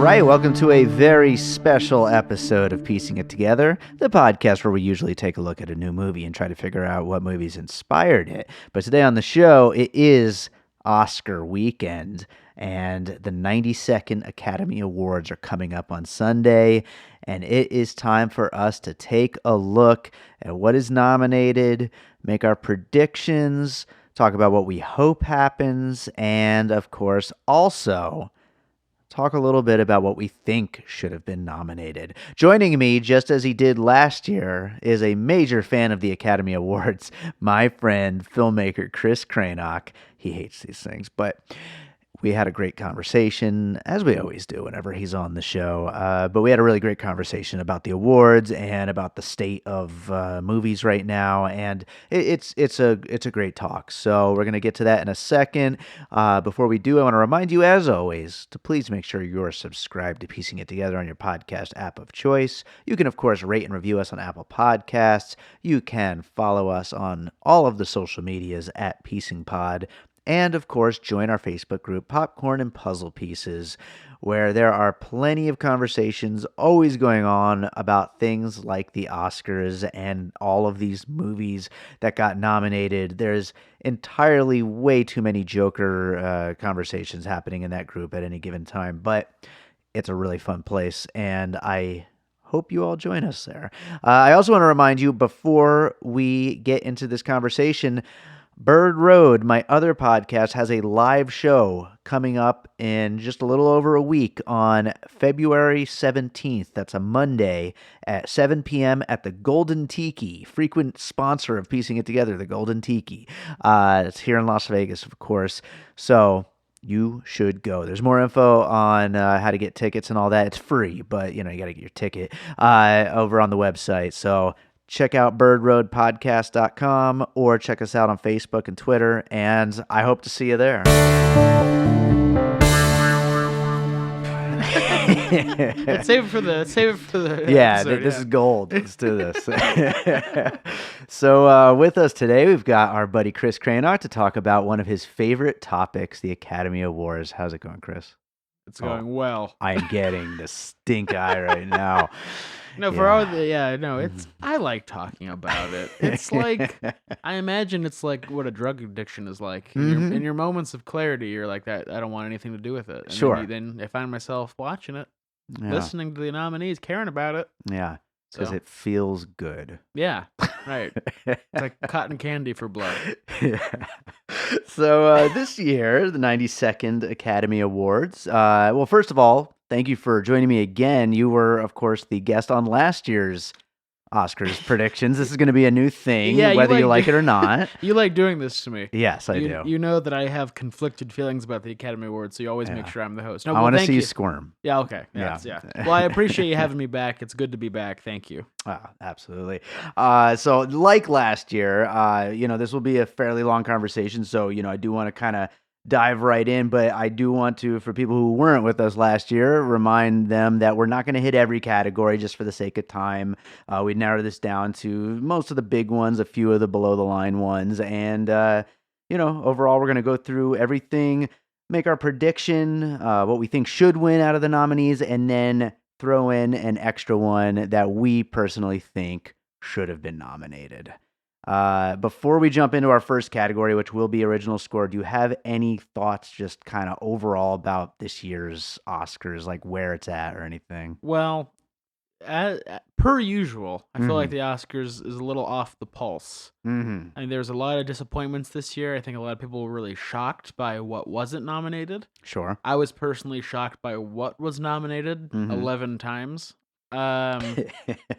right, welcome to a very special episode of Piecing It Together, the podcast where we usually take a look at a new movie and try to figure out what movies inspired it. But today on the show, it is Oscar weekend, and the 92nd Academy Awards are coming up on Sunday, and it is time for us to take a look at what is nominated, make our predictions, talk about what we hope happens, and of course, also talk a little bit about what we think should have been nominated. Joining me, just as he did last year, is a major fan of the Academy Awards, my friend, filmmaker Kris Krainock. He hates these things, but we had a great conversation, as we always do whenever he's on the show. But we had a really great conversation about the awards and about the state of movies right now, and it's a great talk. So we're gonna get to that in a second. Before we do, I want to remind you, as always, to please make sure you're subscribed to Piecing It Together on your podcast app of choice. You can, of course, rate and review us on Apple Podcasts. You can follow us on all of the social medias at Piecing Pod. And, of course, join our Facebook group, Popcorn and Puzzle Pieces, where there are plenty of conversations always going on about things like the Oscars and all of these movies that got nominated. There's entirely way too many Joker conversations happening in that group at any given time, but it's a really fun place, and I hope you all join us there. I also want to remind you, before we get into this conversation, Bird Road, my other podcast, has a live show coming up in just a little over a week on February 17th. That's a Monday at 7 p.m. at the Golden Tiki, frequent sponsor of Piecing It Together, the Golden Tiki. It's here in Las Vegas, of course. So you should go. There's more info on how to get tickets and all that. It's free, but you got to get your ticket over on the website. So check out birdroadpodcast.com or check us out on Facebook and Twitter, and I hope to see you there. Save it for the yeah, episode, this is gold. Let's do this. So with us today, we've got our buddy Kris Krainock to talk about one of his favorite topics, the Academy Awards. How's it going, Chris? It's going well. I'm getting the stink eye right now. No, for all the it's I like talking about it. It's like I imagine it's like what a drug addiction is like. In your moments of clarity, you're like that. I don't want anything to do with it. And sure. Then I find myself watching it, listening to the nominees, caring about it. Yeah, because it feels good. Yeah, right. It's like cotton candy for blood. Yeah. So this year, the 92nd Academy Awards. Well, first of all, thank you for joining me again. You were, of course, the guest on last year's Oscars predictions. This is going to be a new thing, whether you like it or not. You like doing this to me. Yes, I do. You know that I have conflicted feelings about the Academy Awards, so you always make sure I'm the host. No, I want to see you squirm. Yeah, okay. Yeah. Well, I appreciate you having me back. It's good to be back. Thank you. Absolutely. So like last year, this will be a fairly long conversation, so, I do want to kind of dive right in, but I do want to, for people who weren't with us last year, remind them that we're not going to hit every category just for the sake of time. We narrowed this down to most of the big ones, a few of the below the line ones, and overall we're going to go through everything, make our prediction, what we think should win out of the nominees, and then throw in an extra one that we personally think should have been nominated. Before we jump into our first category, which will be original score, do you have any thoughts just kind of overall about this year's Oscars, like where it's at or anything? Well, per usual, I feel like the Oscars is a little off the pulse. I mean, there's a lot of disappointments this year. I think a lot of people were really shocked by what wasn't nominated. Sure. I was personally shocked by what was nominated 11 times.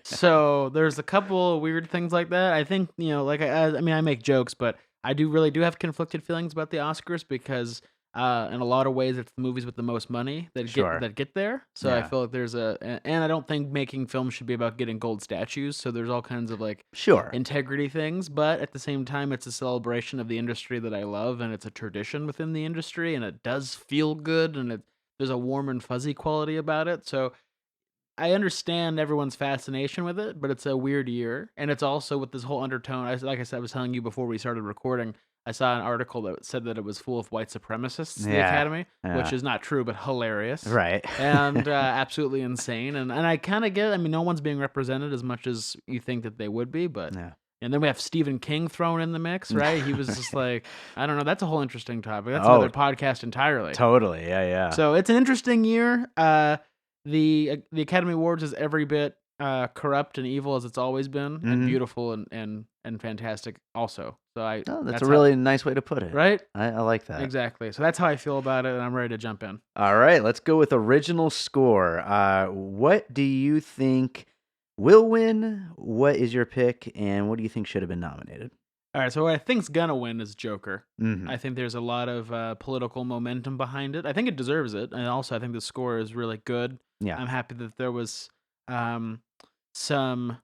So there's a couple of weird things like that. I think, I make jokes, but I really do have conflicted feelings about the Oscars because in a lot of ways it's the movies with the most money that get there. So I feel like and I don't think making films should be about getting gold statues. So there's all kinds of integrity things, but at the same time, it's a celebration of the industry that I love, and it's a tradition within the industry, and it does feel good, and there's a warm and fuzzy quality about it. So I understand everyone's fascination with it, but it's a weird year, and it's also with this whole undertone. Like I said, I was telling you before we started recording, I saw an article that said that it was full of white supremacists, the Yeah, Academy, yeah. which is not true, but hilarious. Right. And absolutely insane. And I kind of get it. I mean, no one's being represented as much as you think that they would be, but. Yeah. And then we have Stephen King thrown in the mix, right? He was just like, I don't know. That's a whole interesting topic. That's another podcast entirely. Totally. Yeah. So it's an interesting year. The Academy Awards is every bit corrupt and evil as it's always been, and beautiful and fantastic also. So that's a really nice way to put it. Right? I like that. Exactly. So that's how I feel about it, and I'm ready to jump in. All right, let's go with original score. What do you think will win? What is your pick, and what do you think should have been nominated? All right, so what I think's gonna win is Joker. Mm-hmm. I think there's a lot of political momentum behind it. I think it deserves it, and also I think the score is really good. Yeah, I'm happy that there was some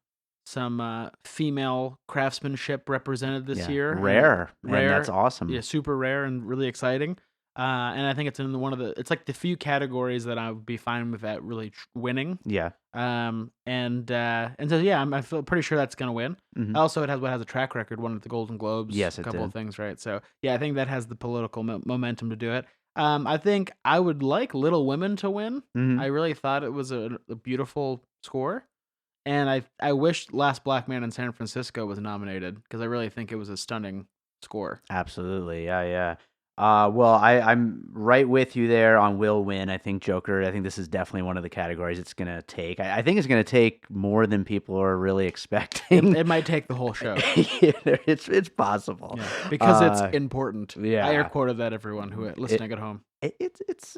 female craftsmanship represented this year. Rare, and that's awesome. Yeah, super rare and really exciting. And I think it's in it's like the few categories that I would be fine with that really winning. Yeah. And so yeah, I feel pretty sure that's gonna win. Mm-hmm. Also, it has a track record, won at the Golden Globes. Yes, a couple did. of things, right? So yeah, I think that has the political momentum to do it. I think I would like Little Women to win. Mm-hmm. I really thought it was a beautiful score, and I wish Last Black Man in San Francisco was nominated because I really think it was a stunning score. Absolutely, yeah. Well, I'm right with you there on will win. I think Joker, I think this is definitely one of the categories it's going to take. I think it's going to take more than people are really expecting. It might take the whole show. It's possible. Yeah, because it's important. Yeah. I air quoted that, everyone who listening at home. It's it's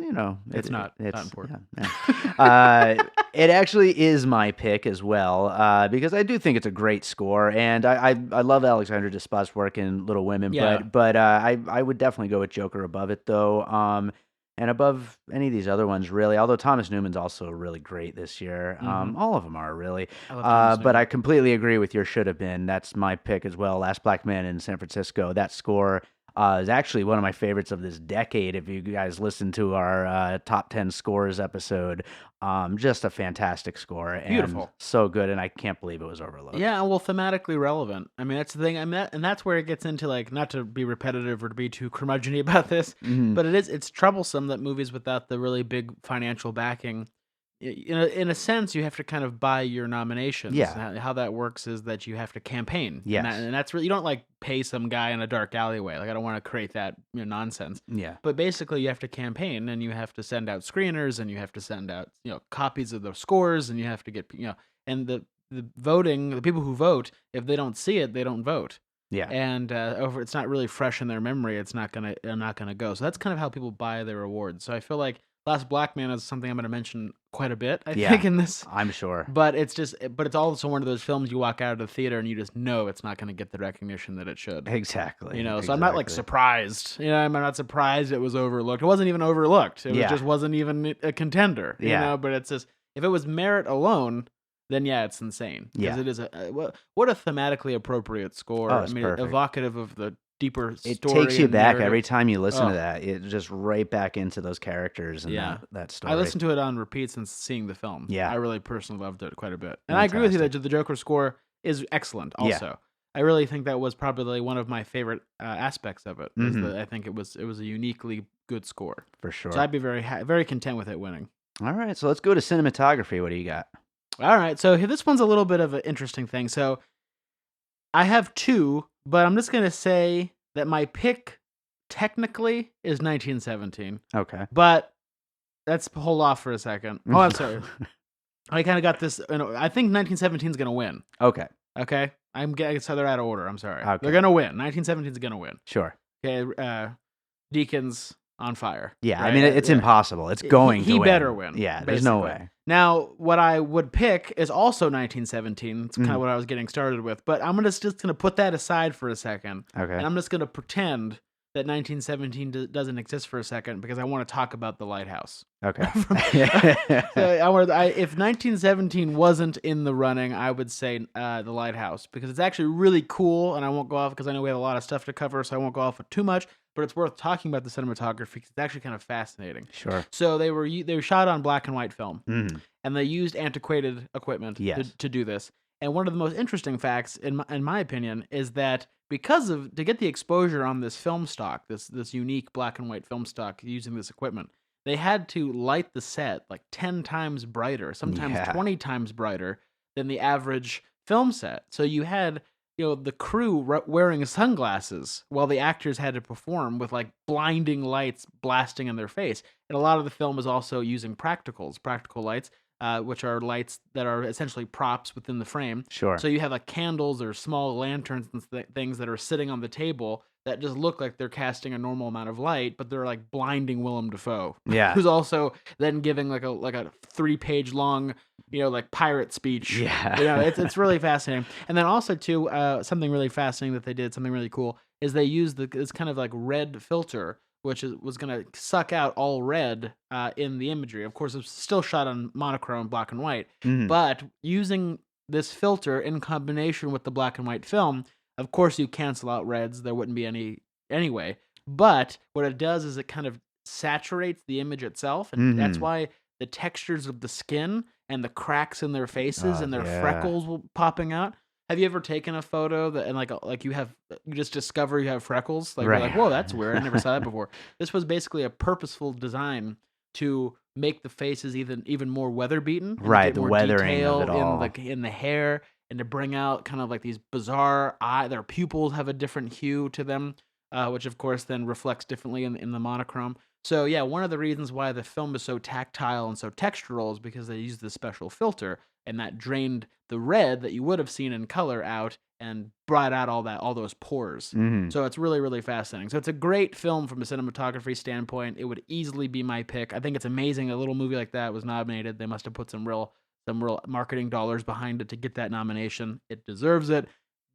not important. Yeah. It actually is my pick as well, because I do think it's a great score, and I love Alexandre Desplat's work in Little Women, but I would definitely go with Joker above it though, and above any of these other ones really. Although Thomas Newman's also really great this year, all of them are really. But I completely agree with your should have been. That's my pick as well. Last Black Man in San Francisco. That score. Is actually one of my favorites of this decade. If you guys listen to our top 10 scores episode, just a fantastic score. And beautiful. So good, and I can't believe it was overlooked. Yeah, well, thematically relevant. I mean, that's the thing. And that's where it gets into, like, not to be repetitive or to be too curmudgeon-y about this, but it's troublesome that movies without the really big financial backing, in a sense, you have to kind of buy your nominations. Yeah. How that works is that you have to campaign. Yes. And that's really, you don't like pay some guy in a dark alleyway. Like, I don't want to create that nonsense. Yeah. But basically, you have to campaign, and you have to send out screeners, and you have to send out copies of the scores, and you have to get and the voting, the people who vote, if they don't see it, they don't vote. Yeah. And it's not really fresh in their memory. It's not gonna go. So that's kind of how people buy their awards. So I feel like Last Black Man is something I'm going to mention quite a bit, I think, in this. I'm sure. But it's also one of those films you walk out of the theater and you just know it's not going to get the recognition that it should. Exactly. So I'm not like surprised. I'm not surprised it was overlooked. It wasn't even overlooked. It just wasn't even a contender. But it's just, if it was merit alone, then it's insane. Because it is what a thematically appropriate score. It's perfect. Evocative of the deeper story. It takes you back narrative. Every time you listen to that. It just right back into those characters and that story. I listened to it on repeat since seeing the film. Yeah. I really personally loved it quite a bit. And I agree with you that the Joker score is excellent also. Yeah. I really think that was probably one of my favorite aspects of it. I think it was a uniquely good score. For sure. So I'd be very content with it winning. All right, so let's go to cinematography. What do you got? All right, so this one's a little bit of an interesting thing. So I have two, but I'm just going to say that my pick technically is 1917. Okay. But let's hold off for a second. Oh, I'm sorry. I kind of got this. I think 1917 is going to win. Okay. Okay? So they're out of order. I'm sorry. Okay. They're going to win. 1917 is going to win. Sure. Okay, Deacon's on fire. Yeah, right? I mean, it's impossible. It's going to win. He better win. Yeah, basically. there's no way. Now, what I would pick is also 1917. It's kind of what I was getting started with. But I'm just going to put that aside for a second. Okay. And I'm just going to pretend that 1917 doesn't exist for a second because I want to talk about The Lighthouse. Okay. So if 1917 wasn't in the running, I would say The Lighthouse because it's actually really cool, and I won't go off because I know we have a lot of stuff to cover, so I won't go off with too much. But it's worth talking about the cinematography because it's actually kind of fascinating. Sure. So they were shot on black and white film, and they used antiquated equipment to do this. And one of the most interesting facts, in my opinion, is that to get the exposure on this film stock, this unique black and white film stock using this equipment, they had to light the set like 10 times brighter, sometimes Yeah. 20 times brighter than the average film set. So you had, the crew wearing sunglasses while the actors had to perform with like blinding lights blasting in their face. And a lot of the film is also using practical lights, which are lights that are essentially props within the frame. Sure. So you have like candles or small lanterns and things that are sitting on the table that just look like they're casting a normal amount of light, but they're like blinding Willem Dafoe. Yeah. Who's also then giving like a 3-page long, like pirate speech. Yeah. It's really fascinating. And then also too, something really fascinating that they did, something really cool, is they used this kind of like red filter, which was going to suck out all red in the imagery. Of course, it's still shot on monochrome, black and white, but using this filter in combination with the black and white film, of course, you cancel out reds. There wouldn't be any anyway. But what it does is it kind of saturates the image itself, and that's why the textures of the skin and the cracks in their faces and their freckles popping out. Have you ever taken a photo and you just discover you have freckles? Like, right. You're like, whoa, that's weird. I never saw that before. This was basically a purposeful design to make the faces even more weather beaten. Right, the weathering of it all. In the hair, and to bring out kind of like these bizarre their pupils have a different hue to them, which of course then reflects differently in the monochrome. So yeah, one of the reasons why the film is so tactile and so textural is because they used this special filter, and that drained the red that you would have seen in color out and brought out all those pores. So it's really, really fascinating. So it's a great film from a cinematography standpoint. It would easily be my pick. I think it's amazing a little movie like that was nominated. They must have put some real marketing dollars behind it to get that nomination. It deserves it.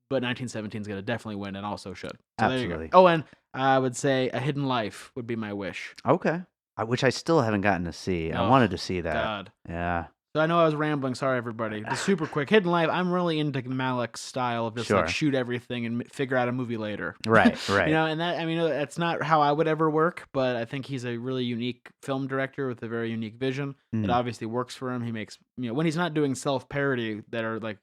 But 1917 is going to definitely win, and also should. So absolutely. There you go. Oh, and I would say A Hidden Life would be my wish. Okay. Which I still haven't gotten to see. I wanted to see that. God. Yeah. So I know I was rambling. Sorry, everybody. The super quick Hidden Life. I'm really into Malick's style of just like shoot everything and figure out a movie later. Right. And that's not how I would ever work, but I think he's a really unique film director with a very unique vision. It obviously works for him. He makes when he's not doing self-parody that are like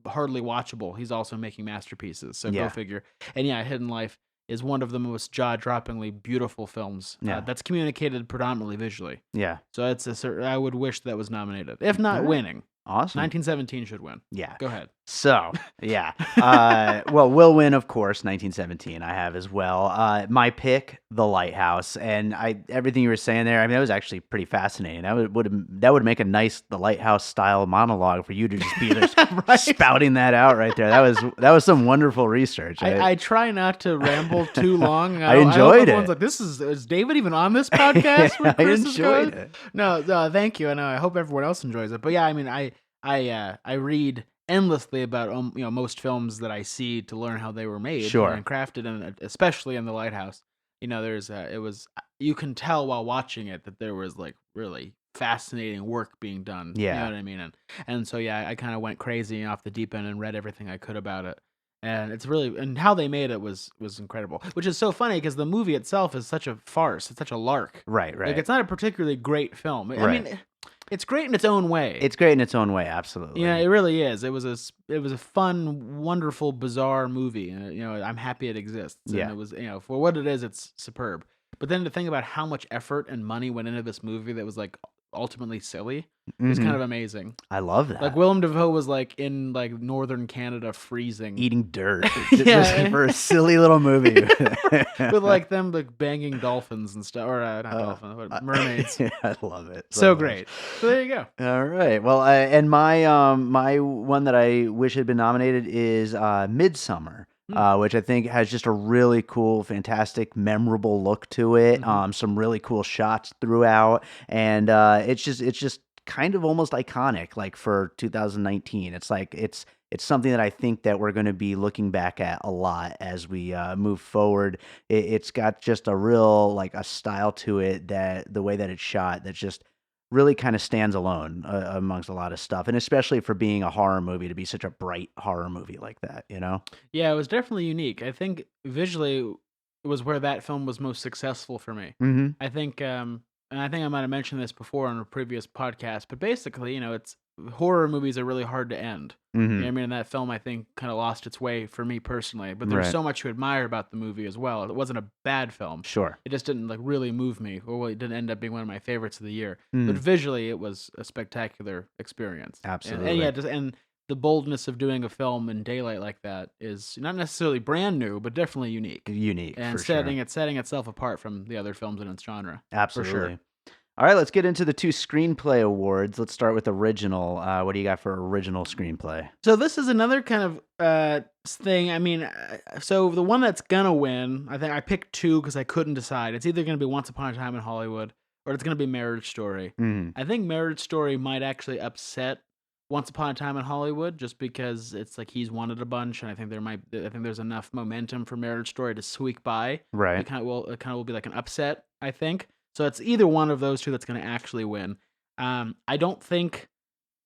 hardly watchable, he's also making masterpieces. So go figure. And yeah, Hidden Life is one of the most jaw-droppingly beautiful films that's communicated predominantly visually. Yeah. So I would wish that was nominated, if not winning. Awesome. 1917 should win. Yeah. Go ahead. So, yeah. Well, will win, of course, 1917 I have as well. My pick, The Lighthouse. And everything you were saying there, I mean, that was actually pretty fascinating. That would make a nice The Lighthouse style monologue for you to just be there spouting that out right there. That was some wonderful research. I try not to ramble too long. I enjoyed it. Like, is David even on this podcast? Yeah, I enjoyed it. No, thank you. I hope everyone else enjoys it. But yeah, I mean, I read endlessly about most films that I see to learn how they were made and crafted, and especially in The Lighthouse. You can tell while watching it that there was like really fascinating work being done. Yeah. You know what I mean? And so yeah, I kind of went crazy off the deep end and read everything I could about it. And it's really, and how they made it was incredible, which is so funny because the movie itself is such a farce. It's such a lark. Right. Like, it's not a particularly great film. Right. I mean, it's great in its own way. It's great in its own way, absolutely. Yeah, it really is. It was a fun, wonderful, bizarre movie. And, I'm happy it exists. And it was, for what it is, it's superb. But then to think about how much effort and money went into this movie that was like ultimately silly is kind of amazing. I love that. Like Willem Dafoe was like in like northern Canada freezing, eating dirt just for a silly little movie with like them like banging dolphins and stuff, or not dolphins, but mermaids. Yeah, I love it. So great. So there you go. All right. Well, and my one that I wish had been nominated is Midsummer. Which I think has just a really cool, fantastic, memorable look to it. Some really cool shots throughout, and it's just kind of almost iconic, like for 2019. It's like it's something that I think that we're going to be looking back at a lot as we move forward. It's got just a real like a style to it, that the way that it's shot, that's just really kind of stands alone amongst a lot of stuff, and especially for being a horror movie, to be such a bright horror movie like that, Yeah, it was definitely unique. I think visually it was where that film was most successful for me. I think and I think I might have mentioned this before on a previous podcast, but basically, it's horror movies are really hard to end. You know what I mean? And that film, I think, kind of lost its way for me personally. But there's so much to admire about the movie as well. It wasn't a bad film. Sure. It just didn't really move me, or it didn't end up being one of my favorites of the year. But visually, it was a spectacular experience. Absolutely. And the boldness of doing a film in daylight like that is not necessarily brand new, but definitely unique. And for setting itself apart from the other films in its genre. Absolutely. For sure. All right, let's get into the 2 screenplay awards. Let's start with original. What do you got for original screenplay? So this is another kind of thing. I mean, so the one that's gonna win, I think I picked 2 because I couldn't decide. It's either gonna be Once Upon a Time in Hollywood or it's gonna be Marriage Story. I think Marriage Story might actually upset Once Upon a Time in Hollywood, just because it's like he's won it a bunch, and I think there's enough momentum for Marriage Story to squeak by. Right. It kind of will be like an upset, I think. So it's either one of those 2 that's going to actually win. I don't think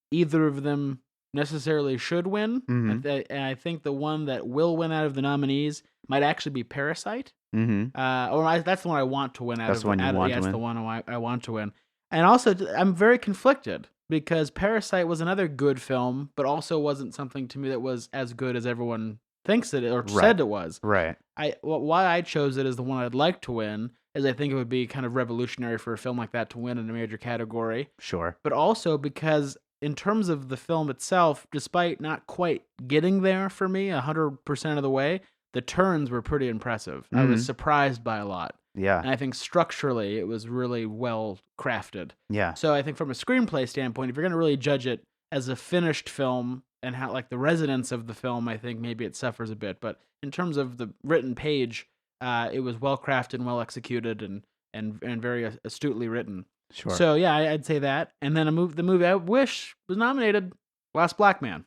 either of them necessarily should win. And I think the one that will win out of the nominees might actually be Parasite. That's the one I want to win out of. That's the one you want to win? That's the one I want to win. And also, I'm very conflicted because Parasite was another good film, but also wasn't something to me that was as good as everyone thinks it or said it was. Right. Why I chose it as the one I'd like to win is I think it would be kind of revolutionary for a film like that to win in a major category. Sure. But also because in terms of the film itself, despite not quite getting there for me 100% of the way, the turns were pretty impressive. I was surprised by a lot. Yeah. And I think structurally it was really well crafted. Yeah. So I think from a screenplay standpoint, if you're going to really judge it as a finished film and how like the resonance of the film, I think maybe it suffers a bit. But in terms of the written page, it was well crafted and well executed and very astutely written. Sure. So yeah, I'd say that. And then the movie I wish was nominated, Last Black Man.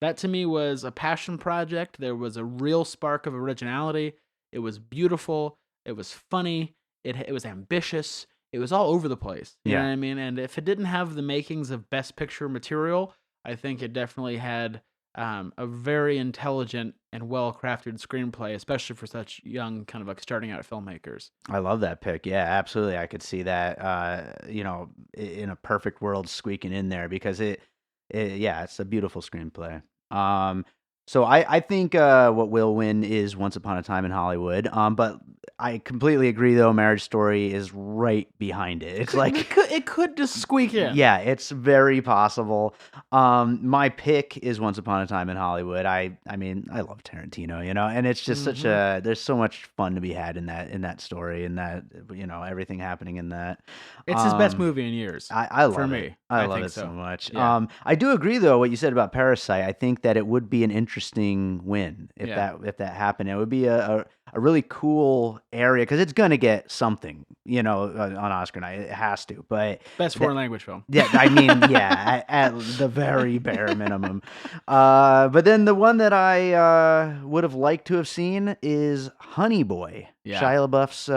That to me was a passion project. There was a real spark of originality. It was beautiful. It was funny. It was ambitious. It was all over the place. You know what I mean? And if it didn't have the makings of Best Picture material, I think it definitely had a very intelligent and well-crafted screenplay, especially for such young, kind of like starting out filmmakers. I love that pick. Yeah, absolutely. I could see that, in a perfect world squeaking in there because it's a beautiful screenplay. So I think what will win is Once Upon a Time in Hollywood. But I completely agree, though. Marriage Story is right behind it. It's like it could just squeak in. Yeah, it's very possible. My pick is Once Upon a Time in Hollywood. I mean, I love Tarantino, and it's just such a there's so much fun to be had in that story and that everything happening in that. It's his best movie in years. I love for it. me. I love it so much. Yeah. I do agree though what you said about Parasite. I think that it would be an interesting win if that happened. It would be a really cool area because it's gonna get something, on Oscar night. It has to. But best foreign language film. Yeah, I mean, at the very bare minimum. But then the one that I would have liked to have seen is Honey Boy, Shia LaBeouf's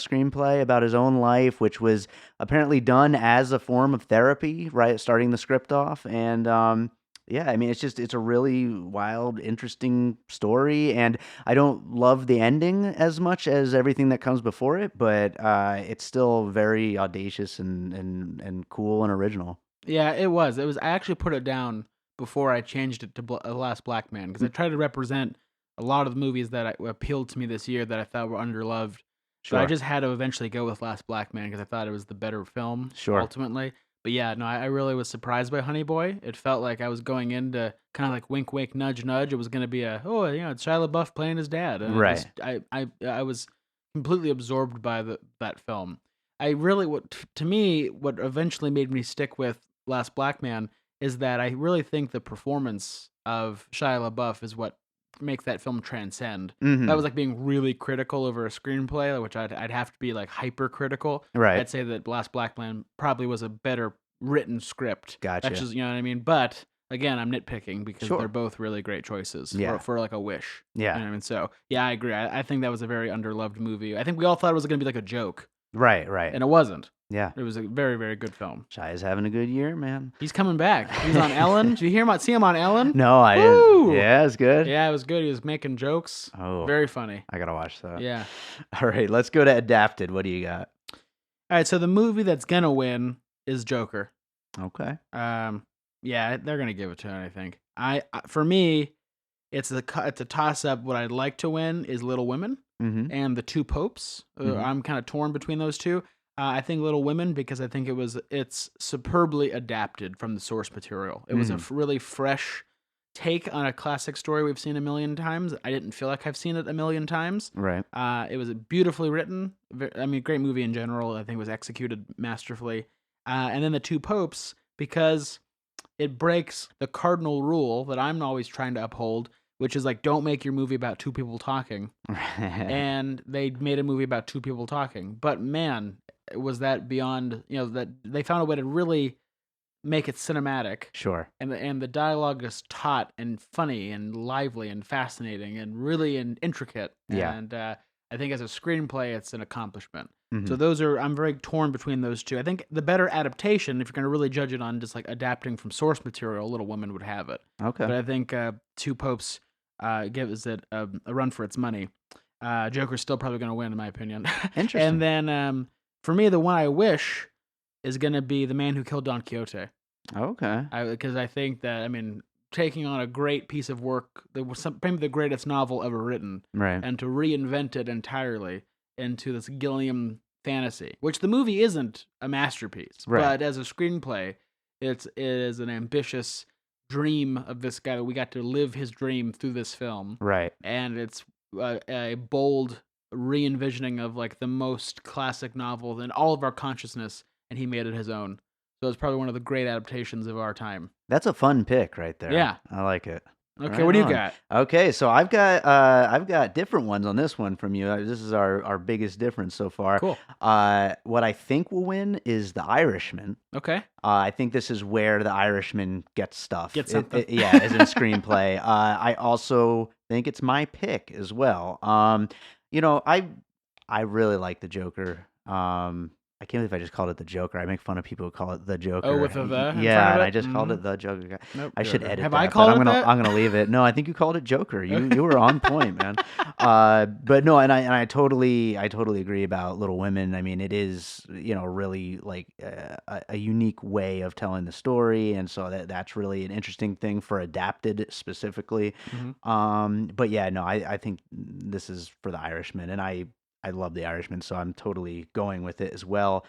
screenplay about his own life, which was apparently done as a form of therapy, right? Starting the script off. And I mean, it's a really wild, interesting story. And I don't love the ending as much as everything that comes before it, but it's still very audacious and cool and original. Yeah, it was. I actually put it down before I changed it to Last Black Man because I tried to represent a lot of the movies that appealed to me this year that I thought were underloved. Sure. So I just had to eventually go with Last Black Man because I thought it was the better film ultimately. But yeah, no, I really was surprised by Honey Boy. It felt like I was going into kind of like wink, wink, nudge, nudge. It was going to be it's Shia LaBeouf playing his dad. And right. I was completely absorbed by that film. I really, what eventually made me stick with Last Black Man is that I really think the performance of Shia LaBeouf is what makes that film transcend. That was like being really critical over a screenplay, which I'd have to be like hyper critical. Right. I'd say that Last Black Man probably was a better written script. Gotcha. That's just, you know what I mean? But again, I'm nitpicking because they're both really great choices for like a wish. Yeah. You know what I mean? So yeah, I agree. I think that was a very underloved movie. I think we all thought it was going to be like a joke. Right. And it wasn't. Yeah. It was a very, very good film. Shia's having a good year, man. He's coming back. He's on Ellen. Did you see him on Ellen? No, I didn't. Yeah, it was good. Yeah, it was good. He was making jokes. Oh. Very funny. I got to watch that. Yeah. All right, let's go to Adapted. What do you got? All right, so the movie that's gonna win is Joker. Okay. Yeah, they're gonna give it to him. I think. For me, it's a toss up. What I'd like to win is Little Women Mm-hmm. and The Two Popes. Mm-hmm. I'm kind of torn between those two. I think Little Women because I think it's superbly adapted from the source material. It was a really fresh take on a classic story we've seen a million times. I didn't feel like I've seen it a million times. Right. It was beautifully written. I mean, great movie in general. I think it was executed masterfully. And then The Two Popes because it breaks the cardinal rule that I'm always trying to uphold, which is like don't make your movie about two people talking. And they made a movie about two people talking. But man, was that beyond, that they found a way to really make it cinematic. Sure. And the dialogue is taut and funny and lively and fascinating and really intricate. Yeah. And I think as a screenplay, it's an accomplishment. Mm-hmm. So I'm very torn between those two. I think the better adaptation, if you're going to really judge it on just like adapting from source material, Little Women would have it. Okay. But I think Two Popes gives it a run for its money. Joker's still probably going to win, in my opinion. Interesting. And then for me, the one I wish is going to be The Man Who Killed Don Quixote. Okay. Because I think that, taking on a great piece of work that was maybe the greatest novel ever written, right, and to reinvent it entirely into this Gilliam fantasy, which the movie isn't a masterpiece, right, but as a screenplay, it is an ambitious dream of this guy that we got to live his dream through this film, right, and it's a bold re-envisioning of like the most classic novel in all of our consciousness, and he made it his own. So it's probably one of the great adaptations of our time. That's a fun pick right there. Yeah. I like it. Okay, right what do you on. got? Okay, so I've got different ones on this one from you. This is our biggest difference so far. Cool. What I think will win is The Irishman. Okay. I think this is where The Irishman gets stuff. Get something. As in screenplay. I also think it's my pick as well. I really like the Joker. I can't believe I just called it the Joker. I make fun of people who call it the Joker. Oh, with the in yeah, front of and it? I just called it the Joker. Nope, I should Joker. edit Have that. I called but it that? I'm gonna leave it. No, I think you called it Joker. You were on point, man. But no, and I totally agree about Little Women. I mean, it is really like a unique way of telling the story, and so that's really an interesting thing for adapted specifically. Mm-hmm. But yeah, no, I think this is for The Irishman, and I love The Irishman, so I'm totally going with it as well.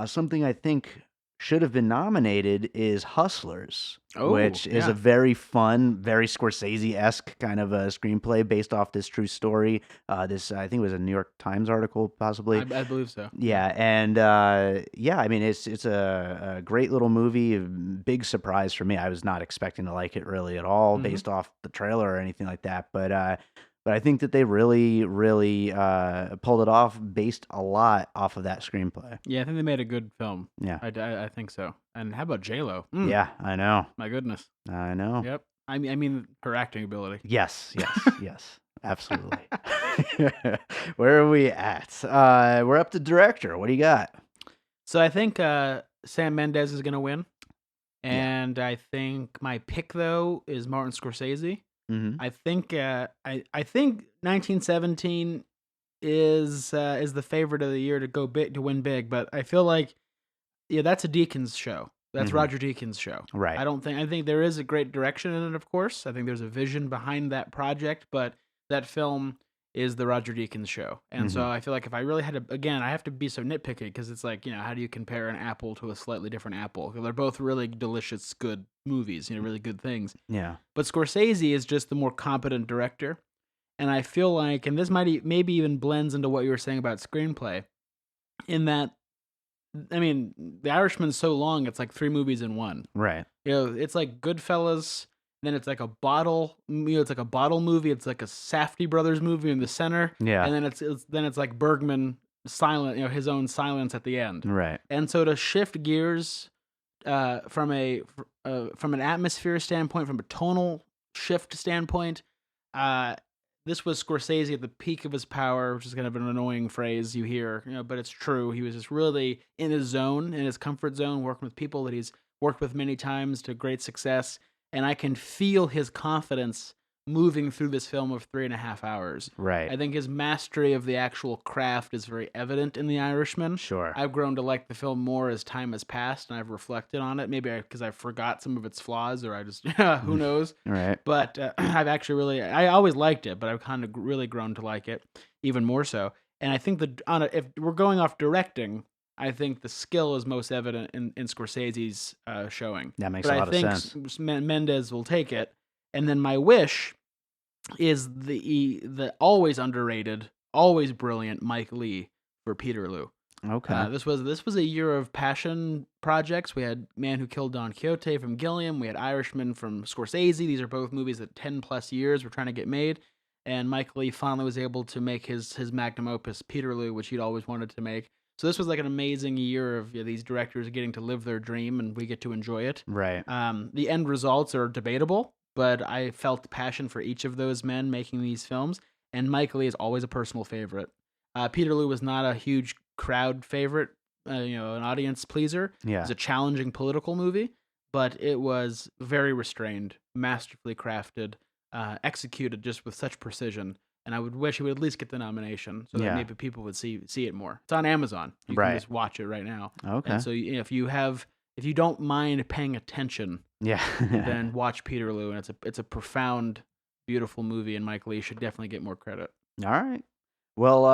Something I think should have been nominated is Hustlers, which is a very fun, very Scorsese-esque kind of a screenplay based off this true story. This I think it was a New York Times article, possibly. I believe so. Yeah, and it's a great little movie. A big surprise for me. I was not expecting to like it really at all, based off the trailer or anything like that. But I think that they really, really pulled it off based a lot off of that screenplay. Yeah, I think they made a good film. Yeah. I think so. And how about J-Lo? Yeah, I know. My goodness. I know. Yep. I mean her acting ability. Yes, yes. Absolutely. Where are we at? We're up to director. What do you got? So I think Sam Mendes is going to win. And I think my pick, though, is Martin Scorsese. Mm-hmm. I think I think 1917 is the favorite of the year to go big, to win big, but I feel like that's a Deakins show. That's Roger Deakins' show. Right. I think there is a great direction in it, of course. I think there's a vision behind that project, but that film is the Roger Deakins show. And so I feel like if I really had to, again, I have to be so nitpicky because it's like, how do you compare an apple to a slightly different apple? They're both really delicious, good movies, really good things. Yeah. But Scorsese is just the more competent director. And I feel like, and this maybe even blends into what you were saying about screenplay, in that, The Irishman's so long, it's like 3 movies in one. Right. It's like Goodfellas, then it's like a bottle, it's like a bottle movie, it's like a Safdie brothers movie in the center. Yeah. And then it's like Bergman silent, his own silence at the end. Right. And so to shift gears from an atmosphere standpoint, from a tonal shift standpoint, this was Scorsese at the peak of his power, which is kind of an annoying phrase you hear, but it's true. He was just really in his zone, in his comfort zone, working with people that he's worked with many times to great success. And I can feel his confidence moving through this film of 3.5 hours. Right. I think his mastery of the actual craft is very evident in The Irishman. Sure. I've grown to like the film more as time has passed and I've reflected on it. Maybe because I forgot some of its flaws, or I just who knows. Right. But I've actually I always liked it, but I've kind of really grown to like it even more so. And I think if we're going off directing, I think the skill is most evident in Scorsese's showing. That makes a lot of sense. I think Mendes will take it. And then my wish is the always underrated, always brilliant Mike Leigh for Peterloo. Okay. This was a year of passion projects. We had Man Who Killed Don Quixote from Gilliam. We had Irishman from Scorsese. These are both movies that 10+ years were trying to get made. And Mike Leigh finally was able to make his magnum opus, Peterloo, which he'd always wanted to make. So this was like an amazing year of these directors getting to live their dream, and we get to enjoy it. Right. The end results are debatable, but I felt passion for each of those men making these films, and Mike Leigh is always a personal favorite. Peterloo was not a huge crowd favorite, an audience pleaser. Yeah. It was a challenging political movie, but it was very restrained, masterfully crafted, executed just with such precision. And I would wish he would at least get the nomination so that maybe people would see it more. It's on Amazon. You can just watch it right now. Okay. And so if you don't mind paying attention, then watch Peterloo, and it's a profound, beautiful movie, and Mike Leigh should definitely get more credit. All right. Well,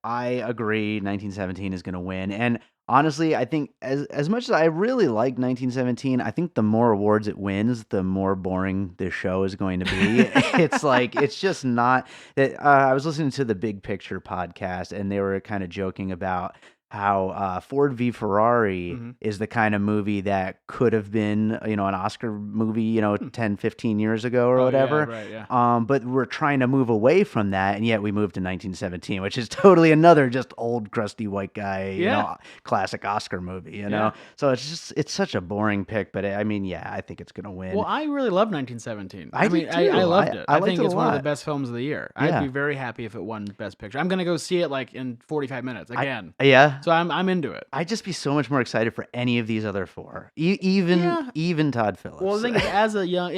I agree. 1917 is going to win, and honestly, I think as much as I really like 1917, I think the more awards it wins, the more boring this show is going to be. It's just not that. I was listening to the Big Picture podcast, and they were kind of joking about how Ford v Ferrari is the kind of movie that could have been, an Oscar movie, 10, 15 years ago or whatever. Yeah, right, but we're trying to move away from that, and yet we moved to 1917, which is totally another just old crusty white guy, classic Oscar movie, So it's such a boring pick, but I think it's going to win. Well, I really love 1917. I loved it. I think it's one of the lot. best films of the year. I'd be very happy if it won Best Picture. I'm going to go see it like in 45 minutes again. So I'm into it. I'd just be so much more excited for any of these other four, even Todd Phillips. Well, the thing is, as a young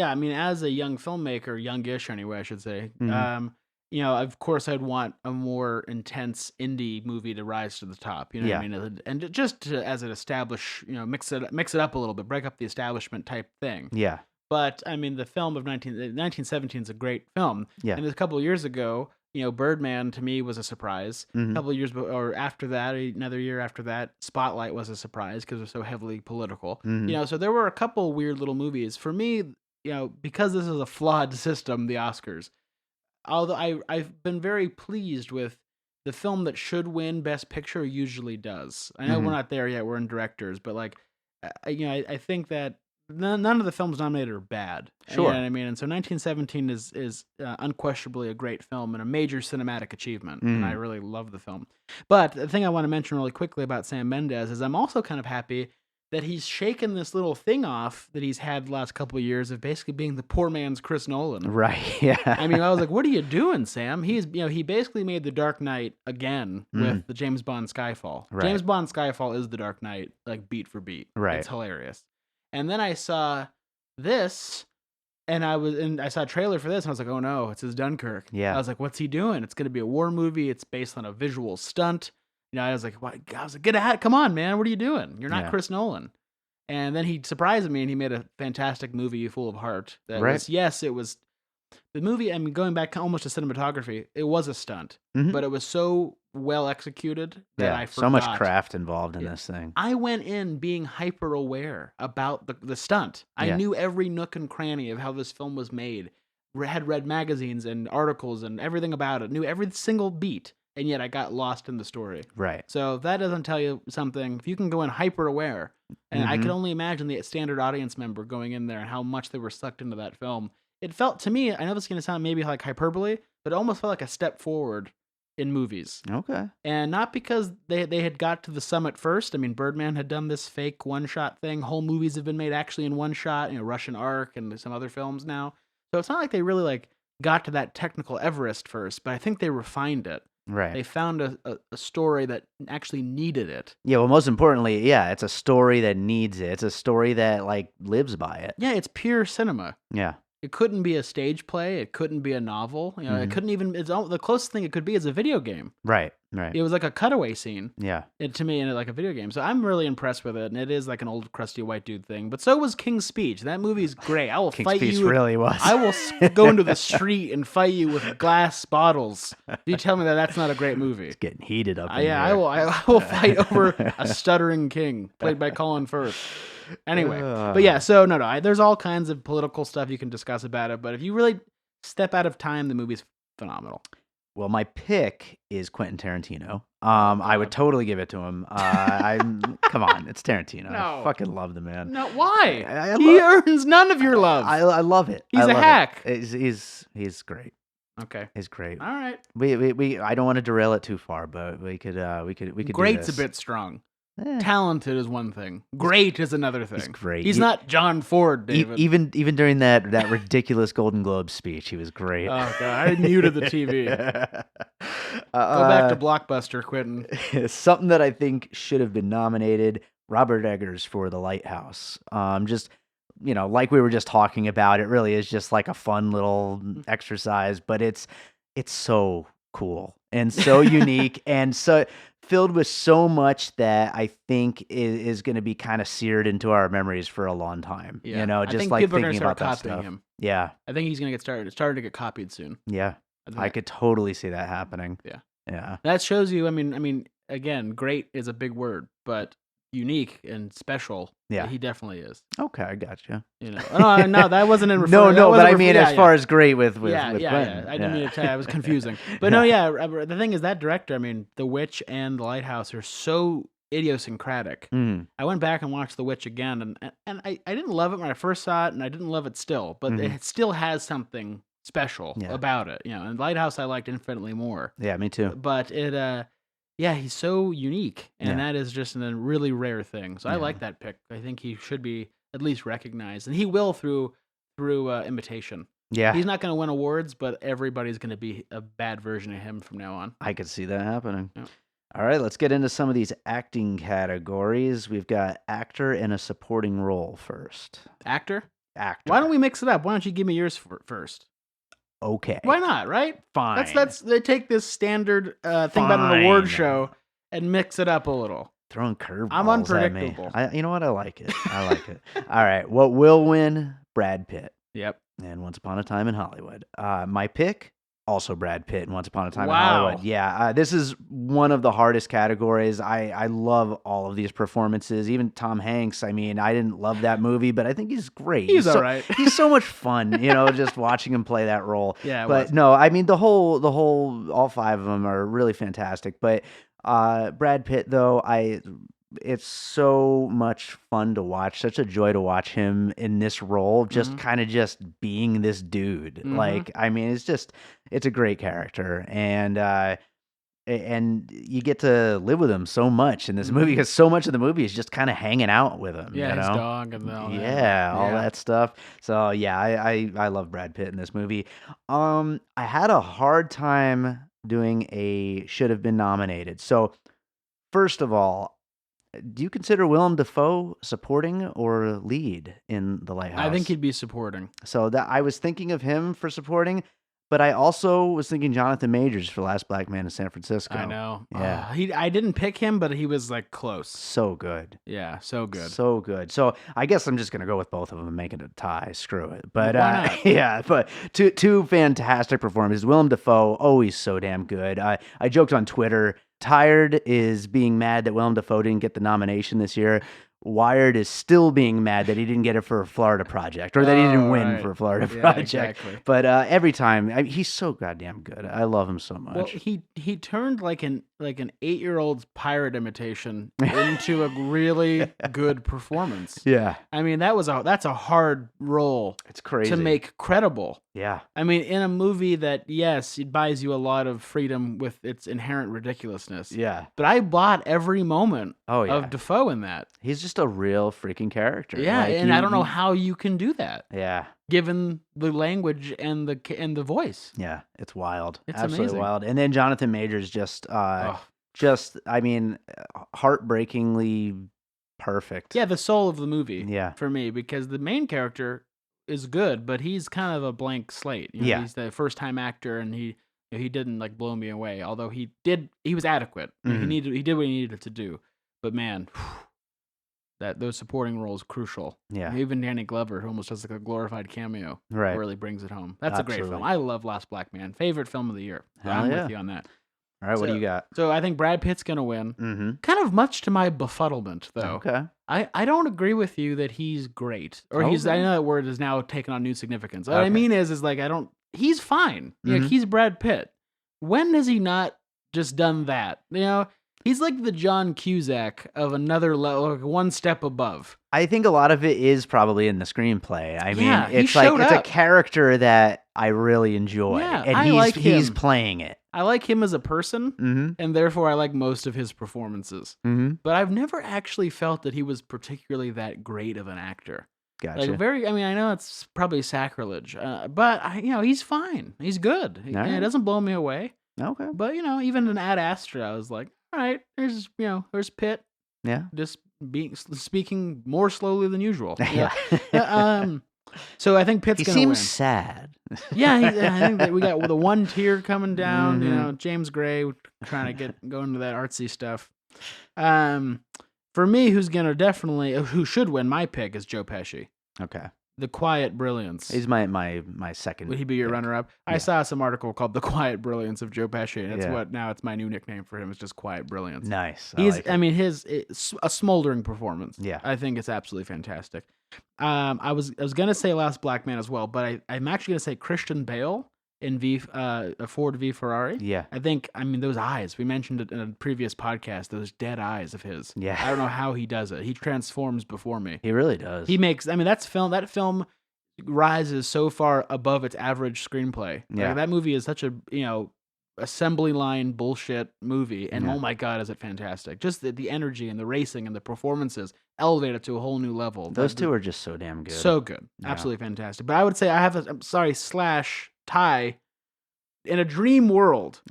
filmmaker, youngish anyway, I should say. Of course, I'd want a more intense indie movie to rise to the top. You know what I mean? And just as it establish, mix it up a little bit, break up the establishment type thing. Yeah. But I mean, the film of 1917 is a great film. Yeah. And a couple of years ago, Birdman to me was a surprise. A couple of years or after that, another year after that, Spotlight was a surprise because it was so heavily political. So there were a couple weird little movies. For me, because this is a flawed system, the Oscars, although I've been very pleased with the film that should win Best Picture usually does. I know we're not there yet, we're in directors, but I think that none of the films nominated are bad. Sure. You know what I mean? And so 1917 is unquestionably a great film and a major cinematic achievement. And I really love the film. But the thing I want to mention really quickly about Sam Mendes is I'm also kind of happy that he's shaken this little thing off that he's had the last couple of years of basically being the poor man's Chris Nolan. Right, yeah. I mean, I was like, what are you doing, Sam? He basically made The Dark Knight again with the James Bond Skyfall. Right. James Bond Skyfall is The Dark Knight, like beat for beat. Right. It's hilarious. And then I saw this, and I saw a trailer for this, and I was like, oh no, it's his Dunkirk. Yeah. I was like, what's he doing? It's going to be a war movie. It's based on a visual stunt. I was like, get out! Come on, man! What are you doing? You're not Chris Nolan. And then he surprised me, and he made a fantastic movie full of heart. It was the movie. I mean, going back almost to cinematography, it was a stunt, but it was so well executed that I forgot. So much craft involved in this thing. I went in being hyper aware about the stunt. I knew every nook and cranny of how this film was made. Had read magazines and articles and everything about it. Knew every single beat. And yet I got lost in the story. Right. So if that doesn't tell you something, if you can go in hyper aware, and I can only imagine the standard audience member going in there and how much they were sucked into that film. It felt to me, I know this is going to sound maybe like hyperbole, but it almost felt like a step forward in movies. Okay. And not because they had got to the summit first. I mean, Birdman had done this fake one-shot thing. Whole movies have been made actually in one shot, Russian Ark and some other films now. So it's not like they really got to that technical Everest first, but I think they refined it. Right. They found a story that actually needed it. Yeah, well, most importantly, it's a story that needs it. It's a story that lives by it. Yeah, it's pure cinema. Yeah. It couldn't be a stage play. It couldn't be a novel. You know, it couldn't even. The closest thing it could be is a video game. Right. It was like a cutaway scene. Yeah. To me, in like a video game. So I'm really impressed with it, and it is like an old crusty white dude thing. But so was King's Speech. That movie's great. I will King's fight Speech you. Really was. I will go into the street and fight you with glass bottles. You tell me that that's not a great movie. It's getting heated up. I will fight over a stuttering king played by Colin Firth. Anyway, but yeah, so no, there's all kinds of political stuff you can discuss about it, but if you really step out of time, the movie's phenomenal. Well, my pick is Quentin Tarantino. I would totally give it to him. Come on, it's Tarantino. No. I fucking love the man. No, why? He earns none of your love. I love it. He's a hack. He's great. Okay, he's great. All right. We I don't want to derail it too far, but we could Great's do this. a bit strong. Talented is one thing. Great is another thing. He's great. He's not John Ford, David. Even during that ridiculous Golden Globe speech, he was great. Oh god, I muted the TV. Go back to Blockbuster, Quentin. Something that I think should have been nominated: Robert Eggers for The Lighthouse. Just like we were just talking about, it really is just like a fun little exercise, but it's so cool and so unique and so filled with so much that I think is going to be kind of seared into our memories for a long time. Yeah. Just I think like people are thinking gonna about start that copying stuff. him. Yeah, I think he's gonna get started to get copied soon. Yeah, I could totally see that happening. Yeah. That shows you. I mean, again, great is a big word, but unique and special. Yeah, he definitely is. Okay, I got you. No, that wasn't in. No, but I mean, as far as great with Quentin. I didn't mean to tell you, I was confusing. But the thing is that director. I mean, The Witch and The Lighthouse are so idiosyncratic. I went back and watched The Witch again, and I didn't love it when I first saw it, and I didn't love it still, but it still has something special about it. And Lighthouse I liked infinitely more. Yeah, me too. But it. Yeah, he's so unique, and that is just a really rare thing. So I like that pick. I think he should be at least recognized, and he will through imitation. Yeah, he's not going to win awards, but everybody's going to be a bad version of him from now on. I could see that happening. Yeah. All right, let's get into some of these acting categories. We've got actor in a supporting role first. Actor. Actor. Why don't we mix it up? Why don't you give me yours first? Okay. Why not, right? Fine. That's they take this standard thing about an award show and mix it up a little. Throwing curveballs. I'm unpredictable. You know what? I like it. All right. What will win? Brad Pitt. Yep. And Once Upon a Time in Hollywood. My pick, also Brad Pitt and Once Upon a Time in Hollywood. Yeah, this is one of the hardest categories. I love all of these performances. Even Tom Hanks. I mean, I didn't love that movie, but I think he's great. He's all right. He's so much fun, just watching him play that role. Yeah, but no, I mean the whole all five of them are really fantastic. But Brad Pitt, though, it's so much fun to watch, such a joy to watch him in this role, just kind of just being this dude. Like, I mean, it's a great character, and you get to live with him so much in this movie because so much of the movie is just kind of hanging out with him. Yeah, his dog and all that. Yeah, all that stuff. So yeah, I love Brad Pitt in this movie. I had a hard time doing a should have been nominated. So first of all, do you consider Willem Dafoe supporting or lead in The Lighthouse? I think he'd be supporting. So that I was thinking of him for supporting, but I also was thinking Jonathan Majors for Last Black Man in San Francisco. I know. Yeah. I didn't pick him, but he was like close. So good. Yeah, so good. So good. So I guess I'm just going to go with both of them and make it a tie. Screw it. But why not? yeah, but two fantastic performances. Willem Dafoe, always so damn good. I joked on Twitter, Tired is being mad that Willem Dafoe didn't get the nomination this year. Wired is still being mad that he didn't get it for a Florida Project, or that he didn't win for a Florida Project. Exactly. But every time, he's so goddamn good. I love him so much. Well, he turned like an 8-year-old's pirate imitation into a really good performance. Yeah, I mean that's a hard role. It's crazy to make credible. Yeah, I mean in a movie that it buys you a lot of freedom with its inherent ridiculousness. Yeah, but I bought every moment of Dafoe in that. He's just a real freaking character. Yeah, and I don't know how you can do that. Yeah. Given the language and the voice. Yeah, it's wild. It's absolutely amazing. Wild. And then Jonathan Majors just heartbreakingly perfect. Yeah, the soul of the movie. Yeah. For me, because the main character is good, but he's kind of a blank slate. He's the first time actor, and he didn't like blow me away. Although he was adequate. He did what he needed to do. But man, those supporting roles crucial. Yeah. Even Danny Glover, who almost does like a glorified cameo, really brings it home. That's a great film. I love Last Black Man. Favorite film of the year. I'm with you on that. All right, what do you got? So I think Brad Pitt's gonna win. Kind of much to my befuddlement, though. Okay. I don't agree with you that he's great, or he's. I know that word has now taken on new significance. What I mean is like he's fine. Like he's Brad Pitt. When has he not just done that? He's like the John Cusack of another level, like one step above. I think a lot of it is probably in the screenplay. I mean, it's it's a character that I really enjoy, and he's playing it. I like him as a person, and therefore I like most of his performances. But I've never actually felt that he was particularly that great of an actor. Gotcha. I mean, I know it's probably sacrilege, but he's fine. He's good. It doesn't blow me away. Okay. But even in Ad Astra, I was like, all right, there's Pitt. Yeah. Just speaking more slowly than usual. Yeah. So I think Pitt's going to win. He seems sad. Yeah, I think that we got the one tear coming down. James Gray trying to go into that artsy stuff. For me, who should win? My pick is Joe Pesci. Okay. The Quiet Brilliance. He's my second. Would he be your runner-up? Yeah. I saw some article called "The Quiet Brilliance of Joe Pesci," and now it's my new nickname for him. It's just Quiet Brilliance. Nice. It's a smoldering performance. Yeah, I think it's absolutely fantastic. I was gonna say Last Black Man as well, but I'm actually gonna say Christian Bale in Ford v Ferrari. Yeah. I think, those eyes, we mentioned it in a previous podcast, those dead eyes of his. Yeah. I don't know how he does it. He transforms before me. He really does. He makes, that film rises so far above its average screenplay. Yeah. Like, that movie is such a, assembly line bullshit movie, and oh my God, is it fantastic. Just the energy and the racing and the performances elevate it to a whole new level. Those two are just so damn good. So good. Yeah. Absolutely fantastic. But I would say I have tie in a dream world.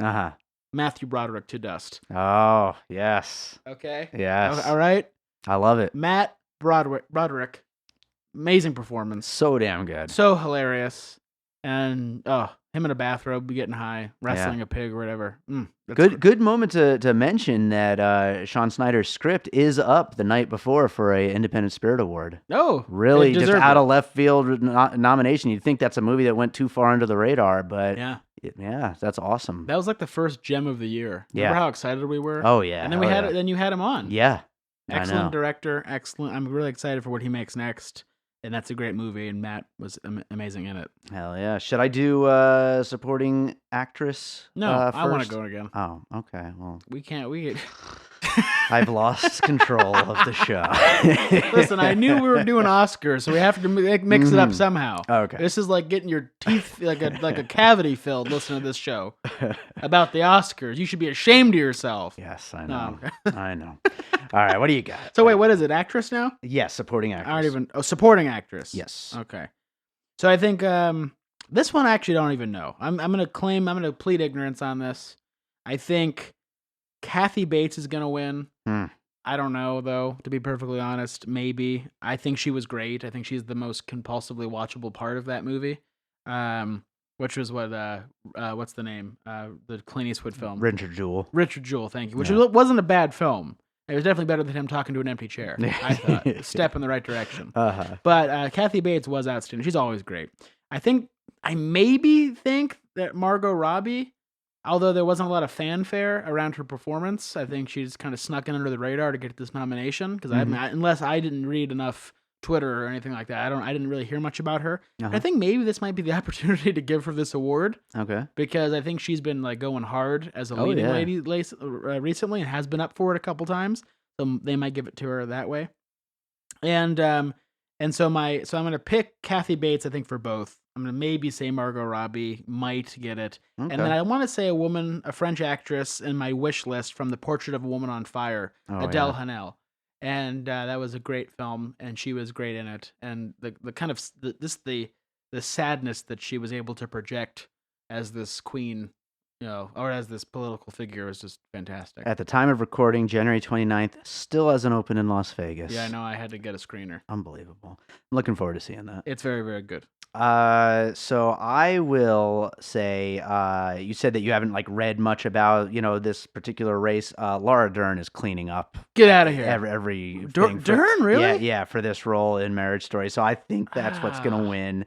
Matthew Broderick to dust. Oh, yes. Okay. Yes. All right. I love it. Matt Broderick, amazing performance. So damn good. So hilarious. And him in a bathrobe, getting high, wrestling a pig or whatever. Good moment to mention that Sean Snyder's script is up the night before for a Independent Spirit Award. Oh, really? Just out of left field nomination. You'd think that's a movie that went too far under the radar, but yeah, that's awesome. That was like the first gem of the year. Remember how excited we were? Oh yeah. And then then you had him on. Yeah. Excellent director. Excellent. I'm really excited for what he makes next. And that's a great movie, and Matt was amazing in it. Hell yeah. Should I do supporting actress? No, first? I want to go again. Oh, okay. Well, we can't. I've lost control of the show. Listen, I knew we were doing Oscars, so we have to mix it up somehow. Okay. This is like getting your teeth like a cavity filled listening to this show about the Oscars. You should be ashamed of yourself. Yes, I know. No. I know. All right, what do you got? So wait, what is it? Actress now? Yes, supporting actress. I don't even. Supporting actress. Yes. Okay. So I think this one I actually don't even know. I'm gonna plead ignorance on this. I think Kathy Bates is gonna win. I don't know though, to be perfectly honest. Maybe. I think she was great. I think she's the most compulsively watchable part of that movie. Which was what's the name? The Clint Eastwood film. Richard Jewell. Richard Jewell, thank you. Which wasn't a bad film. It was definitely better than him talking to an empty chair. I thought. A step in the right direction. But Kathy Bates was outstanding. She's always great. I maybe think that Margot Robbie, although there wasn't a lot of fanfare around her performance, I think she just kind of snuck in under the radar to get this nomination. Because unless I didn't read enough Twitter or anything like that, I didn't really hear much about her. I think maybe this might be the opportunity to give her this award. Okay. Because I think she's been like going hard as a leading lady recently, and has been up for it a couple times. So they might give it to her that way. And so I'm gonna pick Kathy Bates. I think for both. I'm gonna maybe say Margot Robbie might get it, and then I want to say a French actress in my wish list from The Portrait of a Woman on Fire, Adele Hanel. And that was a great film, and she was great in it. And the kind of the sadness that she was able to project as this queen or as this political figure is just fantastic. At the time of recording, January 29th, still hasn't opened in Las Vegas. Yeah, I know. I had to get a screener. Unbelievable. I'm looking forward to seeing that. It's very, very good. So I will say, you said that you haven't read much about, this particular race. Laura Dern is cleaning up. Get out of here. Every Dern, really? Yeah, for this role in Marriage Story. So I think that's what's gonna win.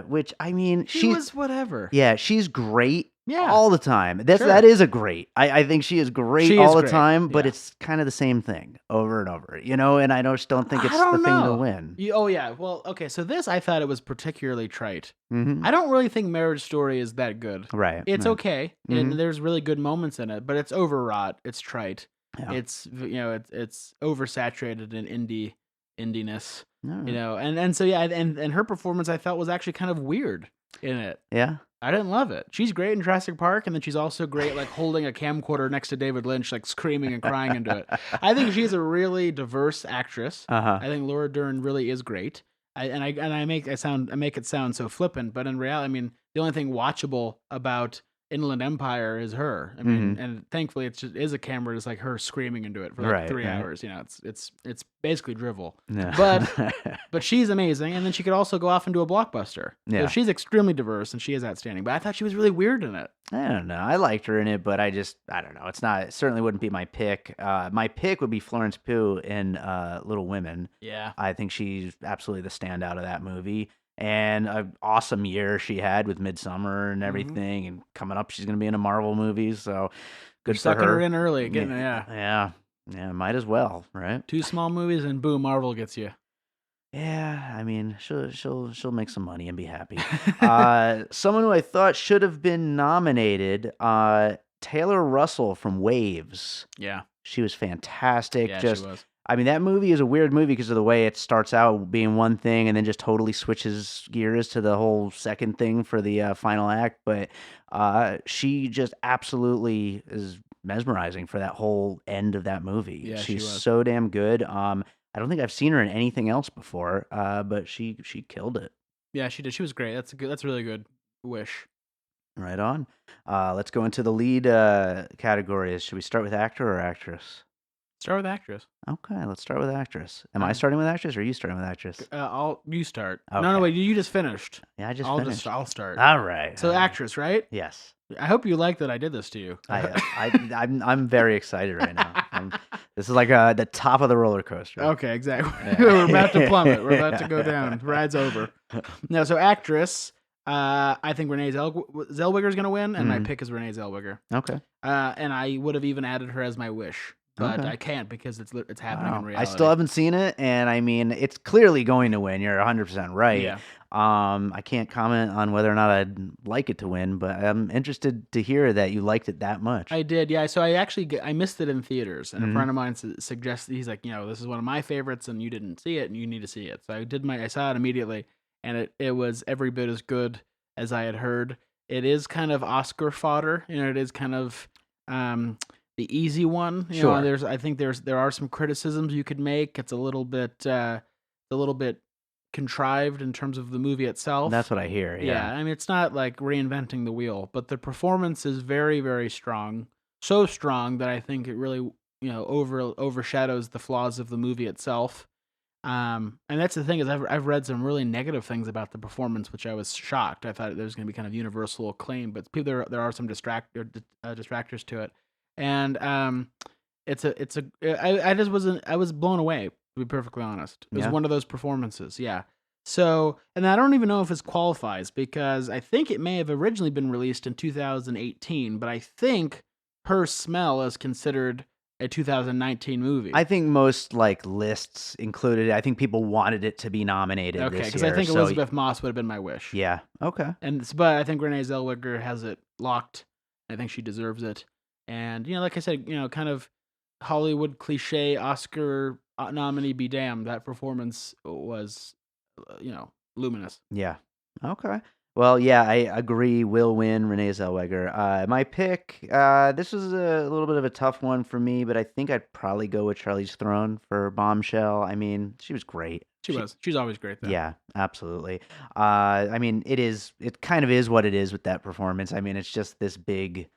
Which I mean, she was whatever. Yeah, she's great. Yeah. All the time. That is a great. I think she is great all the time, but it's kind of the same thing over and over, and I just don't think it's the thing to win. Oh yeah. Well, okay. So this, I thought it was particularly trite. Mm-hmm. I don't really think Marriage Story is that good. Right. It's okay, and there's really good moments in it, but it's overwrought. It's trite. Yeah. It's it's oversaturated in indiness. Right. And so yeah, and her performance I felt was actually kind of weird in it. Yeah. I didn't love it. She's great in Jurassic Park, and then she's also great holding a camcorder next to David Lynch, screaming and crying into it. I think she's a really diverse actress. Uh-huh. I think Laura Dern really is great. I make it sound so flippant, but in reality, I mean, the only thing watchable about Inland Empire is her. I mean, and thankfully it is a camera just her screaming into it for 3 hours. It's basically drivel. Yeah. But she's amazing, and then she could also go off and do a blockbuster. Yeah. So she's extremely diverse, and she is outstanding. But I thought she was really weird in it. I don't know. I liked her in it, but I don't know. It certainly wouldn't be my pick. My pick would be Florence Pugh in Little Women. Yeah. I think she's absolutely the standout of that movie. And an awesome year she had with Midsummer and everything. And coming up, she's going to be in a Marvel movie. So good for her. Sucking her in early. Yeah, might as well, right? 2 small movies and boom, Marvel gets you. Yeah, I mean, she'll make some money and be happy. Someone who I thought should have been nominated, Taylor Russell from Waves. Yeah. She was fantastic. Yeah, she was. I mean, that movie is a weird movie because of the way it starts out being one thing and then just totally switches gears to the whole second thing for the final act. But she just absolutely is mesmerizing for that whole end of that movie. Yeah, she's she was. so damn good. I don't think I've seen her in anything else before, but she killed it. Yeah, she did. She was great. That's a really good wish. Right on. Let's go into the lead categories. Should we start with actor or actress? Start with actress. Okay, let's start with actress. Am I starting with actress or are you starting with actress? You start. Okay. No, wait. You just finished. Yeah, I just I'll finished. I'll start. All right. So actress, right? Yes. I hope you like that I did this to you. I'm very excited right now. This is like the top of the roller coaster. Okay, exactly. We're about to plummet. We're about to go down. Ride's over. No, so actress. I think Renee Zellweger is going to win, and my pick is Renee Zellweger. Okay. And I would have even added her as my wish, but I can't because it's happening in reality. I still haven't seen it, and I mean, it's clearly going to win. You're 100% right. Yeah. I can't comment on whether or not I'd like it to win, but I'm interested to hear that you liked it that much. I did, yeah. So I missed it in theaters, and a friend of mine suggested, he's like, this is one of my favorites, and you didn't see it, and you need to see it. So I saw it immediately, and it was every bit as good as I had heard. It is kind of Oscar fodder, it is kind of the easy one. Sure. I think there are some criticisms you could make. It's a little bit contrived in terms of the movie itself. That's what I hear. Yeah. I mean, it's not like reinventing the wheel, but the performance is very, very strong. So strong that I think it really, overshadows the flaws of the movie itself. And that's the thing is I've read some really negative things about the performance, which I was shocked. I thought there was going to be kind of universal acclaim, but there are some distractors to it. And I was blown away, to be perfectly honest. It was one of those performances, yeah. So, and I don't even know if this qualifies because I think it may have originally been released in 2018, but I think Her Smell is considered a 2019 movie. I think most lists included. I think people wanted it to be nominated. Okay, because I think Elizabeth Moss would have been my wish. Yeah. Okay. But I think Renee Zellweger has it locked. I think she deserves it. And like I said, kind of Hollywood cliche Oscar nominee be damned. That performance was, luminous. Yeah. Okay. Well, yeah, I agree. Will win. Renee Zellweger. My pick. This was a little bit of a tough one for me, but I think I'd probably go with Charlize Theron for Bombshell. I mean, she was great. She's always great, though. Yeah, absolutely. I mean, it kind of is what it is with that performance. I mean, it's just this big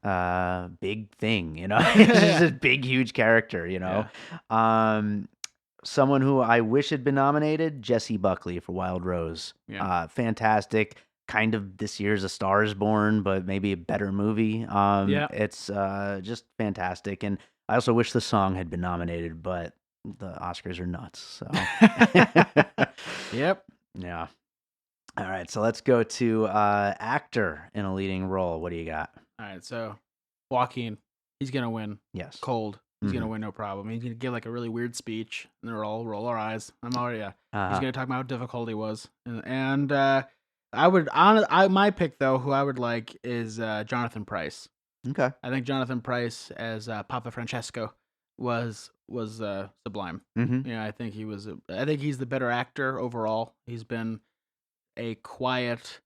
thing, It's just this big, huge character, Yeah. Someone who I wish had been nominated, Jessie Buckley for Wild Rose. Yeah. Fantastic. Kind of this year's A Star Is Born, but maybe a better movie. Yeah. It's just fantastic. And I also wish the song had been nominated, but the Oscars are nuts. So Yep. yeah. All right, so let's go to actor in a leading role. What do you got? All right, so Joaquin, he's gonna win. Yes. Cold. He's gonna win, no problem. He's gonna give like a really weird speech, and they'll all roll our eyes. I'm already He's gonna talk about how difficult he was, and I would my pick though, who I would like is Jonathan Pryce. Okay. I think Jonathan Pryce as Papa Francesco was sublime. Mm-hmm. Yeah, I think he was. I think he's the better actor overall. He's been a quiet,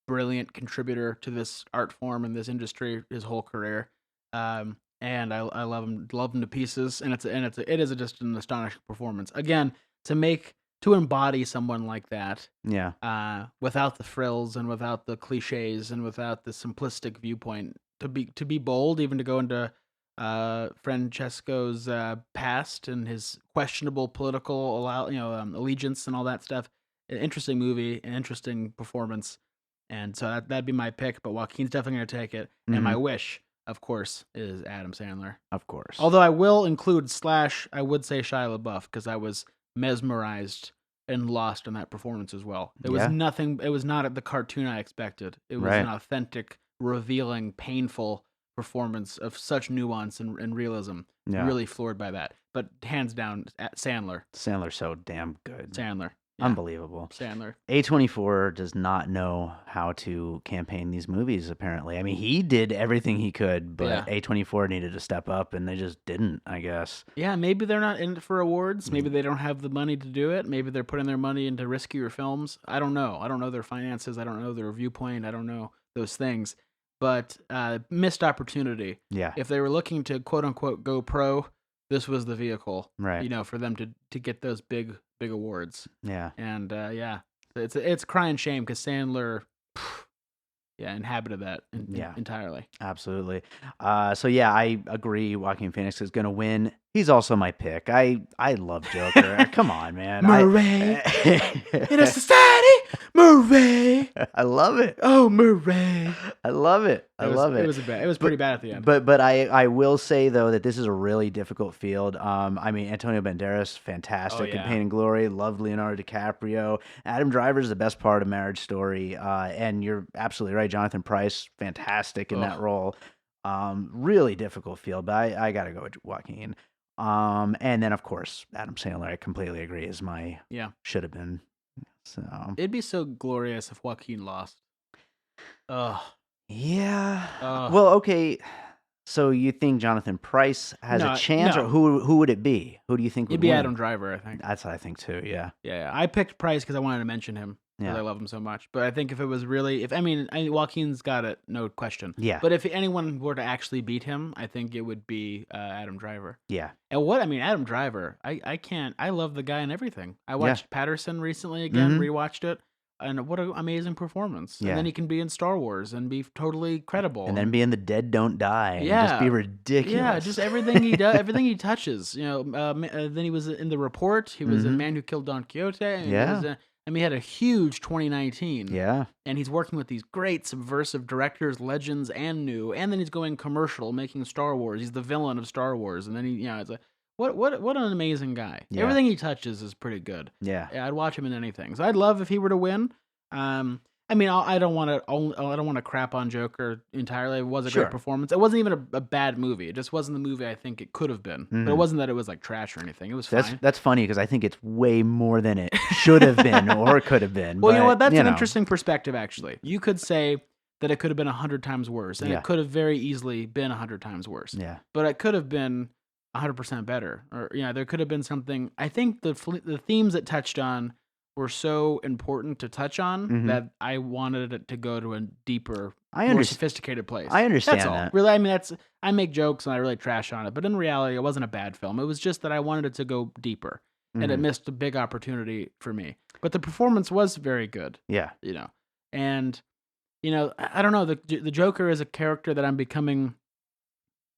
brilliant contributor to this art form and this industry his whole career. And I love him to pieces. And it is just an astonishing performance. Again, to embody someone like that, Yeah. without the frills and without the cliches and without the simplistic viewpoint, to be bold, even to go into Francesco's past and his questionable political allegiance and all that stuff. An interesting movie, an interesting performance, and so that'd be my pick. But Joaquin's definitely gonna take it, and my wish, of course, is Adam Sandler. Of course. Although I will include I would say Shia LaBeouf, because I was mesmerized and lost in that performance as well. It was nothing. It was not the cartoon I expected. It was an authentic, revealing, painful performance of such nuance and realism. Yeah. Really floored by that. But hands down, Sandler. Sandler's so damn good. Sandler. Yeah. Unbelievable. Sandler. A24 does not know how to campaign these movies, apparently. I mean, he did everything he could, but A24 needed to step up, and they just didn't, I guess. Yeah, maybe they're not in it for awards. Maybe they don't have the money to do it. Maybe they're putting their money into riskier films. I don't know. I don't know their finances. I don't know their viewpoint. I don't know those things. But missed opportunity. Yeah. If they were looking to, quote-unquote, go pro, this was the vehicle. Right. For them to get those big awards. Yeah. And it's crying shame, because Sandler inhabited that entirely. Absolutely. So yeah, I agree Joaquin Phoenix is going to win. He's also my pick. I love Joker. Come on, man. Murray. In a society, Murray. I love it. Oh, Murray. I love it. I love it. It was pretty bad at the end. But I will say though that this is a really difficult field. I mean, Antonio Banderas, fantastic in Pain and Glory. Loved Leonardo DiCaprio. Adam Driver is the best part of Marriage Story. And you're absolutely right. Jonathan Pryce, fantastic in that role. Really difficult field, but I gotta go with Joaquin. And then of course Adam Sandler, I completely agree, is my should have been. So it'd be so glorious if Joaquin lost. Yeah. Well, okay. So you think Jonathan Pryce has a chance, or who would it be? Who do you think would It'd be win? Adam Driver, I think. That's what I think too. Yeah. Yeah. I picked Pryce because I wanted to mention him. Because I love him so much. But I think if it was really, Joaquin's got it, no question. Yeah. But if anyone were to actually beat him, I think it would be Adam Driver. Yeah. And Adam Driver, I love the guy and everything. I watched Patterson recently again, rewatched it, and what an amazing performance. Yeah. And then he can be in Star Wars and be totally credible. And then be in The Dead Don't Die. And just be ridiculous. Yeah, just everything he does, everything he touches. Then he was in The Report. He was in Man Who Killed Don Quixote. And he had a huge 2019. Yeah. And he's working with these great subversive directors, legends, and new. And then he's going commercial, making Star Wars. He's the villain of Star Wars. And then it's what an amazing guy. Yeah. Everything he touches is pretty good. Yeah. I'd watch him in anything. So I'd love if he were to win. I don't want to crap on Joker entirely. It was a great performance. It wasn't even a bad movie. It just wasn't the movie I think it could have been. But it wasn't that it was like trash or anything. It was fine. That's funny because I think it's way more than it should have been or could have been. Well, you know what? That's an interesting perspective, actually. You could say that it could have been 100 times worse, and it could have very easily been 100 times worse. Yeah. But it could have been 100% better, or there could have been something. I think the themes it touched on were so important to touch on Mhm. that I wanted it to go to a deeper, I more underst sophisticated place. I understand That's all. that. Really, I mean, I make jokes and I really trash on it, but in reality, it wasn't a bad film. It was just that I wanted it to go deeper, and it Mhm. missed a big opportunity for me. But the performance was very good, Yeah. and I don't know. The Joker is a character that I'm becoming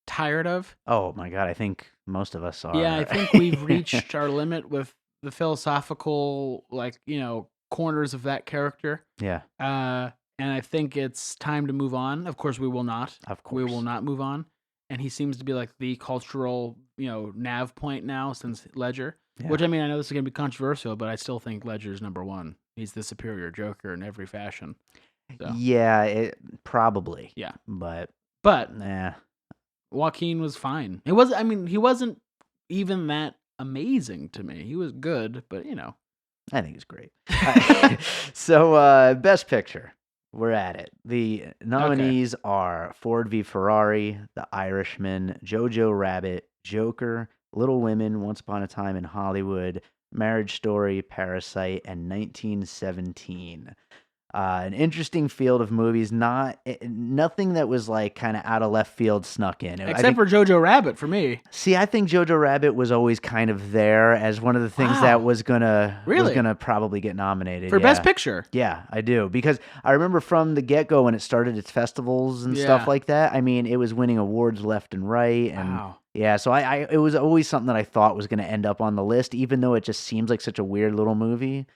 tired of. Oh my god, I think most of us Yeah, I are. think we've reached our limit with the philosophical, corners of that character. Yeah, Uh, and I think it's time to move on. Of course, we will not. of We will course. not move on. And he seems to be like the cultural, nav point now since Ledger. Yeah. Which, I mean, I know this is going to be controversial, but I still think Ledger's number one. He's the superior Joker in every fashion. So, Yeah, probably. yeah. But But nah, Joaquin was fine. I mean, he wasn't even that amazing to me. He was good, but I think it's great. So, Best Picture. We're at it. The Okay. nominees are Ford v Ferrari, The Irishman, Jojo Rabbit, Joker, Little Women, Once Upon a Time in Hollywood, Marriage Story, Parasite, and 1917. An interesting field of movies. Nothing that was like kind of out of left field snuck in. Except for Jojo Rabbit for me. See, I think Jojo Rabbit was always kind of there as one of the things that Wow. was gonna Really? probably get nominated. For Yeah. Best Picture. Yeah, I do, because I remember from the get-go when it started its festivals and stuff Yeah. like that. I mean, it was winning awards left and right, and Wow. yeah, so it was always something that I thought was gonna end up on the list, even though it just seems like such a weird little movie.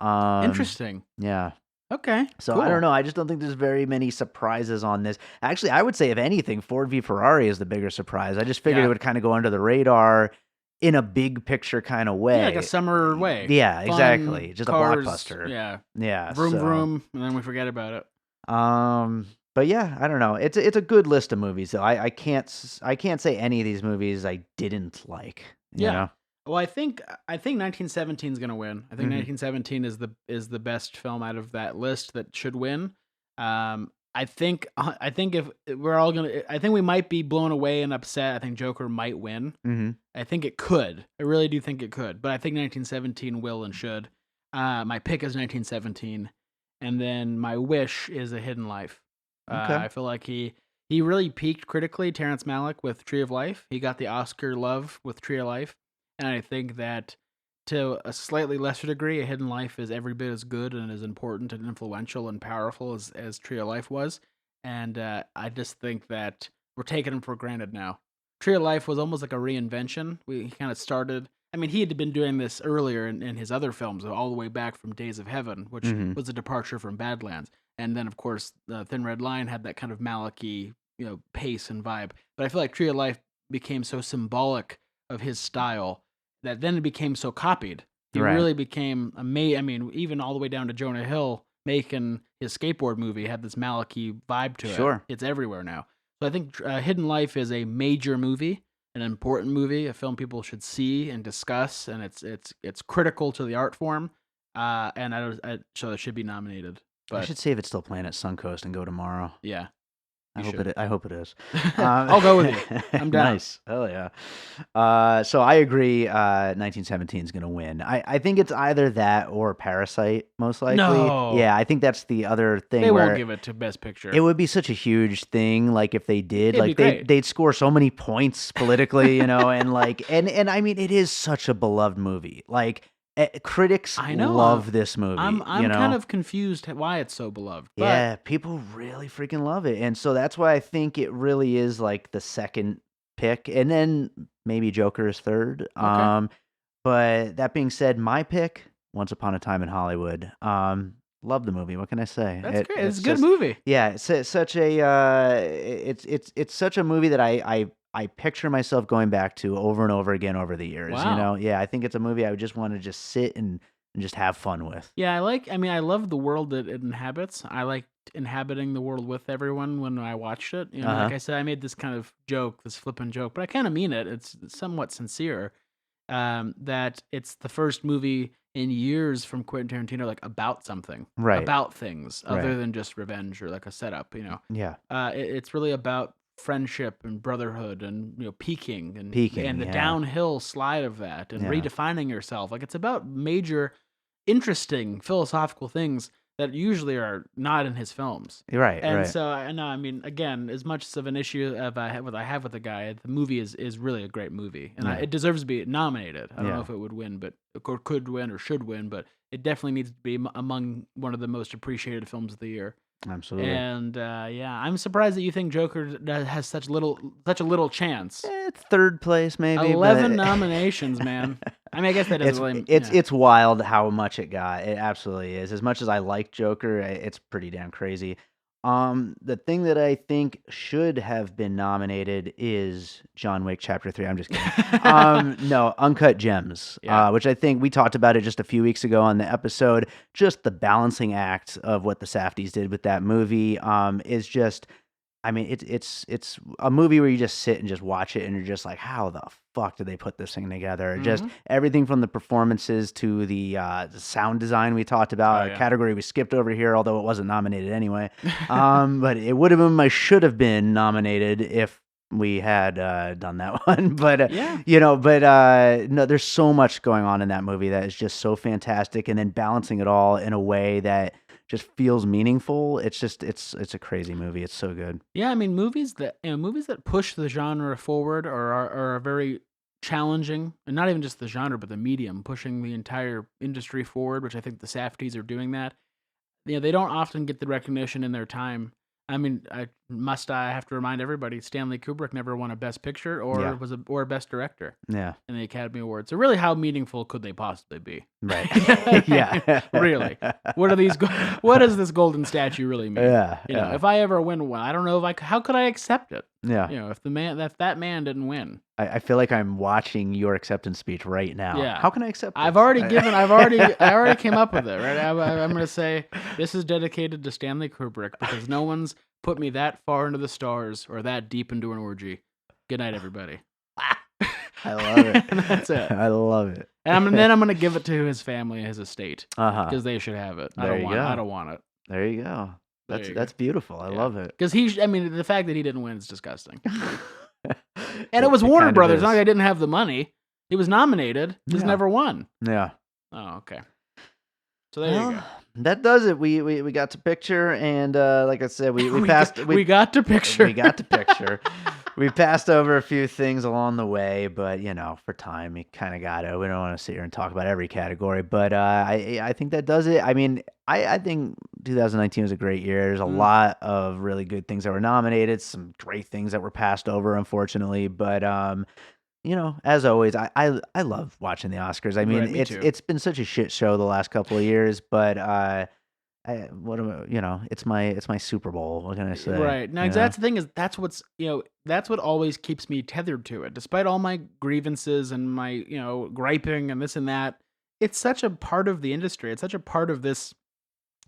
Interesting. Yeah. Okay. So cool. I don't know. I just don't think there's very many surprises on this. Actually, I would say if anything, Ford v Ferrari is the bigger surprise. I just figured Yeah. it would kind of go under the radar in a big picture kind of way. Yeah, like a summer way. Yeah, Fun, exactly. Just cars, a blockbuster. Yeah. Yeah. Vroom so, vroom, and then we forget about it. But yeah, I don't know. It's a good list of movies though. I can't say any of these movies I didn't like. You Yeah. know? Well, I think 1917 is gonna win. I think Mhm. 1917 is the best film out of that list that should win. I think if we're all gonna, I think we might be blown away and upset. I think Joker might win. Mhm. I think it could. I really do think it could. But I think 1917 will and should. My pick is 1917, and then my wish is A Hidden Life. Okay. I feel like he really peaked critically. Terrence Malick with Tree of Life. He got the Oscar love with Tree of Life. And I think that to a slightly lesser degree, A Hidden Life is every bit as good and as important and influential and powerful as Tree of Life was. And I just think that we're taking him for granted now. Tree of Life was almost like a reinvention. He kind of started. I mean, he had been doing this earlier in his other films, all the way back from Days of Heaven, which Mhm. was a departure from Badlands. And then, of course, the Thin Red Line had that kind of Malick-y, pace and vibe. But I feel like Tree of Life became so symbolic of his style that then it became so copied. He Right. really became amazing. I mean, even all the way down to Jonah Hill making his skateboard movie had this Malick-y vibe to it. Sure. It's everywhere now. So I think Hidden Life is a major movie, an important movie, a film people should see and discuss, and it's critical to the art form. So it should be nominated. I But should see if it's still playing at Suncoast and go tomorrow. yeah, I you hope should. I hope it is. I'll go with you. I'm down. Nice. Hell yeah. So I agree. 1917 is gonna win. I think it's either that or Parasite, most likely. No. Yeah, I think that's the other thing. They where won't give it to Best Picture. it would be such a huge thing, like if they did, It'd like be great. they'd score so many points politically, and like and I mean it is such a beloved movie. Like critics I know. love this movie. I'm kind of confused why it's so beloved. But Yeah, people really freaking love it. And so that's why I think it really is like the second pick. And then maybe Joker is third. But that being said, my pick, Once Upon a Time in Hollywood. Love the movie. What can I say? That's great. It's a good just- movie. Yeah, it's such a it's such a movie that I picture myself going back to over and over again over the years. Wow. Yeah, I think it's a movie I would just want to just sit and just have fun with. Yeah, I love the world that it inhabits. I liked inhabiting the world with everyone when I watched it. Uh-huh. Like I said, I made this kind of joke, this flippant joke, but I kind of mean it. It's somewhat sincere. That it's the first movie in years from Quentin Tarantino, like about something, Right. about things other Right. than just revenge or like a setup. Yeah. It's really about friendship and brotherhood and peaking and Peaking, the yeah. downhill slide of that and Yeah. redefining yourself. Like it's about major interesting philosophical things that usually are not in his films. Right, And right. so I know, I mean, again, as much of an issue of I have with the guy, the movie is really a great movie, and Yeah. it deserves to be nominated. I don't know Yeah. if it would win, but or could win or should win, but it definitely needs to be among one of the most appreciated films of the year. Absolutely. And yeah, I'm surprised that you think Joker has such a little chance. It's third place, maybe, 11 but nominations, man. I mean, I guess that doesn't really. Yeah. it's wild how much it got. It absolutely is. As much as I like Joker, it's pretty damn crazy. The thing that I think should have been nominated is John Wick Chapter 3. I'm just kidding. No, Uncut Gems, Yeah. which I think we talked about it just a few weeks ago on the episode. Just the balancing act of what the Safdies did with that movie is just. I mean, it's a movie where you just sit and just watch it, and you're just like, how the fuck did they put this thing together? Just everything from the performances to the sound design we talked about, a category we skipped over here, although it wasn't nominated anyway. But it would have been, should have been nominated if we had done that one. But no, there's so much going on in that movie that is just so fantastic, and then balancing it all in a way that just feels meaningful. It's just it's a crazy movie. It's so good. Yeah, I mean, movies that push the genre forward or are very challenging, and not even just the genre, but the medium, pushing the entire industry forward, which I think the Safdies are doing that. They don't often get the recognition in their time. I mean, I have to remind everybody, Stanley Kubrick never won a Best Picture or a Best Director in the Academy Awards. So really, how meaningful could they possibly be? Right. Yeah. Really. What does this golden statue really mean? Yeah. If I ever win one, I don't know how could I accept it? Yeah. If that man didn't win. I feel like I'm watching your acceptance speech right now. Yeah. How can I accept this? I already came up with it, right? I'm going to say this is dedicated to Stanley Kubrick because no one's put me that far into the stars or that deep into an orgy. Good night, everybody. I love it. And that's it. I love it. And then I'm going to give it to his family, his estate, because they should have it. I There don't you want. go. I don't want it. There you go. That's beautiful. I love it. Because the fact that he didn't win is disgusting. And it was Warner Brothers. Not like I didn't have the money. He was nominated. Just never won. Yeah. Oh, okay. So there you go. That does it. We got to picture, and like I said, we passed. We got to picture. We got to picture. We passed over a few things along the way, but for time, we kind of got to. We don't want to sit here and talk about every category, but I think that does it. I mean, I think 2019 was a great year. There's a lot of really good things that were nominated, some great things that were passed over, unfortunately, but as always, I love watching the Oscars. I mean, it's been such a shit show the last couple of years, but it's my Super Bowl. What can I say? Right. Now, that's the thing is that's what always keeps me tethered to it. Despite all my grievances and my, griping and this and that, it's such a part of the industry. It's such a part of this.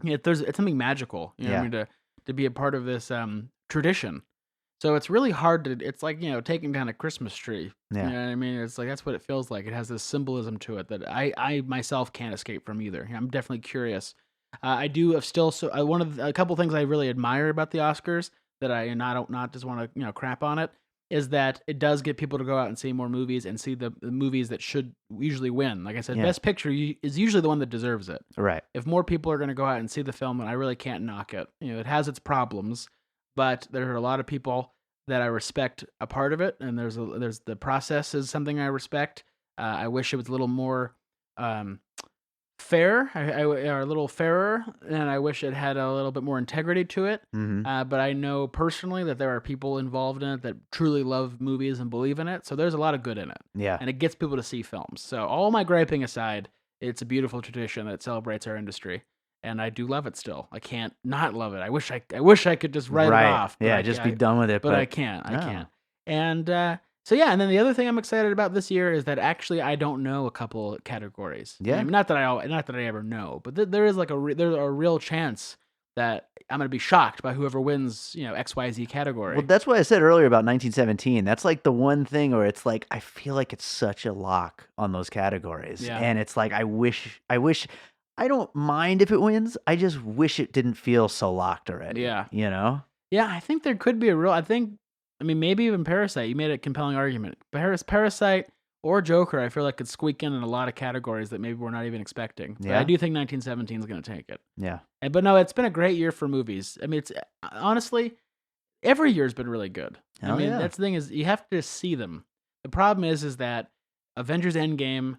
It's something magical. I mean, to be a part of this tradition. So it's really hard to. It's like taking down a Christmas tree. Yeah. You know what I mean? It's like that's what it feels like. It has this symbolism to it that I myself can't escape from either. I'm definitely curious. I do have still a couple things I really admire about the Oscars that I not just want to crap on it is that it does get people to go out and see more movies and see the movies that should usually win. Like I said, Best Picture is usually the one that deserves it. Right. If more people are going to go out and see the film, then I really can't knock it. It has its problems, but there are a lot of people that I respect a part of it, and there's the process is something I respect. I wish it was a little more fair, or a little fairer, and I wish it had a little bit more integrity to it. But I know personally that there are people involved in it that truly love movies and believe in it, so there's a lot of good in it. Yeah. And it gets people to see films. So all my griping aside, it's a beautiful tradition that celebrates our industry. And I do love it still. I can't not love it. I wish I could just write it off. Yeah, just be done with it. But I can't. I can't. And so yeah, and then the other thing I'm excited about this year is that actually I don't know a couple categories. Yeah. I mean, not that I ever know, but there is there's a real chance that I'm going to be shocked by whoever wins, XYZ category. Well, that's what I said earlier about 1917. That's like the one thing where it's like I feel like it's such a lock on those categories. Yeah. And it's like I wish I don't mind if it wins. I just wish it didn't feel so locked already. Yeah. Yeah, I think there could be maybe even Parasite. You made a compelling argument. Parasite or Joker, I feel like could squeak in a lot of categories that maybe we're not even expecting. But I do think 1917 is going to take it. Yeah. But no, it's been a great year for movies. I mean, it's honestly, every year's been really good. I mean, that's the thing is you have to see them. The problem is that Avengers Endgame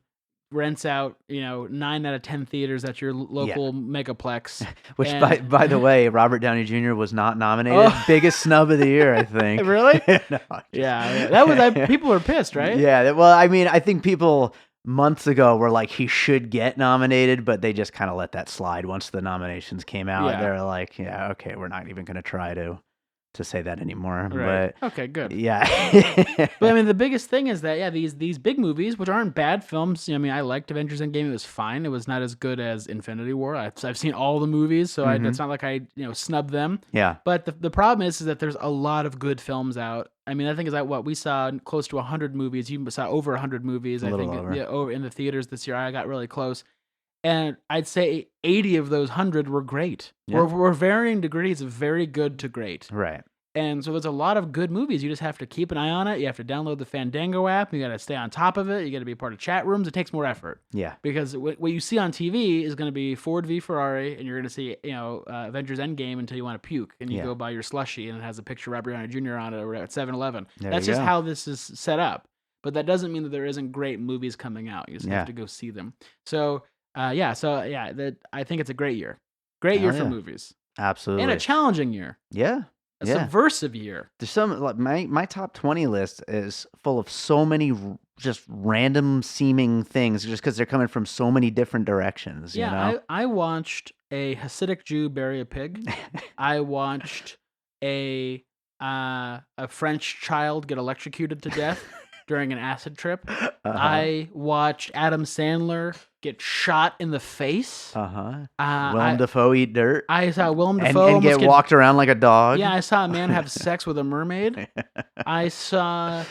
rents out, 9 out of 10 theaters at your local megaplex. Which, by the way, Robert Downey Jr. was not nominated. Biggest snub of the year, I think. Really? No, yeah. That was people were pissed, right? Yeah. Well, I mean, I think people months ago were like, he should get nominated, but they just kind of let that slide once the nominations came out. Yeah. They're like, yeah, okay, we're not even going to try to say that anymore. Right. But okay, good. Yeah. But I mean, the biggest thing is that these big movies, which aren't bad films. I mean, I liked Avengers Endgame. It was fine. It was not as good as Infinity War. I've seen all the movies, so it's not like I snubbed them. Yeah. But the problem is that there's a lot of good films out. I mean, I think is that what we saw close to 100 movies. You saw over 100 movies. I think over in the theaters this year. I got really close. And I'd say 80 of those 100 were great. Yeah. We're varying degrees of very good to great. Right. And so there's a lot of good movies. You just have to keep an eye on it. You have to download the Fandango app. You got to stay on top of it. You got to be part of chat rooms. It takes more effort. Yeah. Because what you see on TV is going to be Ford v Ferrari, and you're going to see Avengers Endgame until you want to puke, and you go buy your slushie, and it has a picture of Robert Downey Jr. on it or at 7-Eleven. That's just how this is set up. But that doesn't mean that there isn't great movies coming out. You just have to go see them. So I think it's a great year. Great year for movies. Absolutely. And a challenging year. Yeah. A subversive year. There's some like my top 20 list is full of so many just random seeming things just because they're coming from so many different directions. Yeah, you know? I watched a Hasidic Jew bury a pig. I watched a French child get electrocuted to death during an acid trip. I watched Adam Sandler get shot in the face. Willem Dafoe eat dirt. I saw Willem Dafoe and get walked around like a dog. Yeah, I saw a man have sex with a mermaid. I saw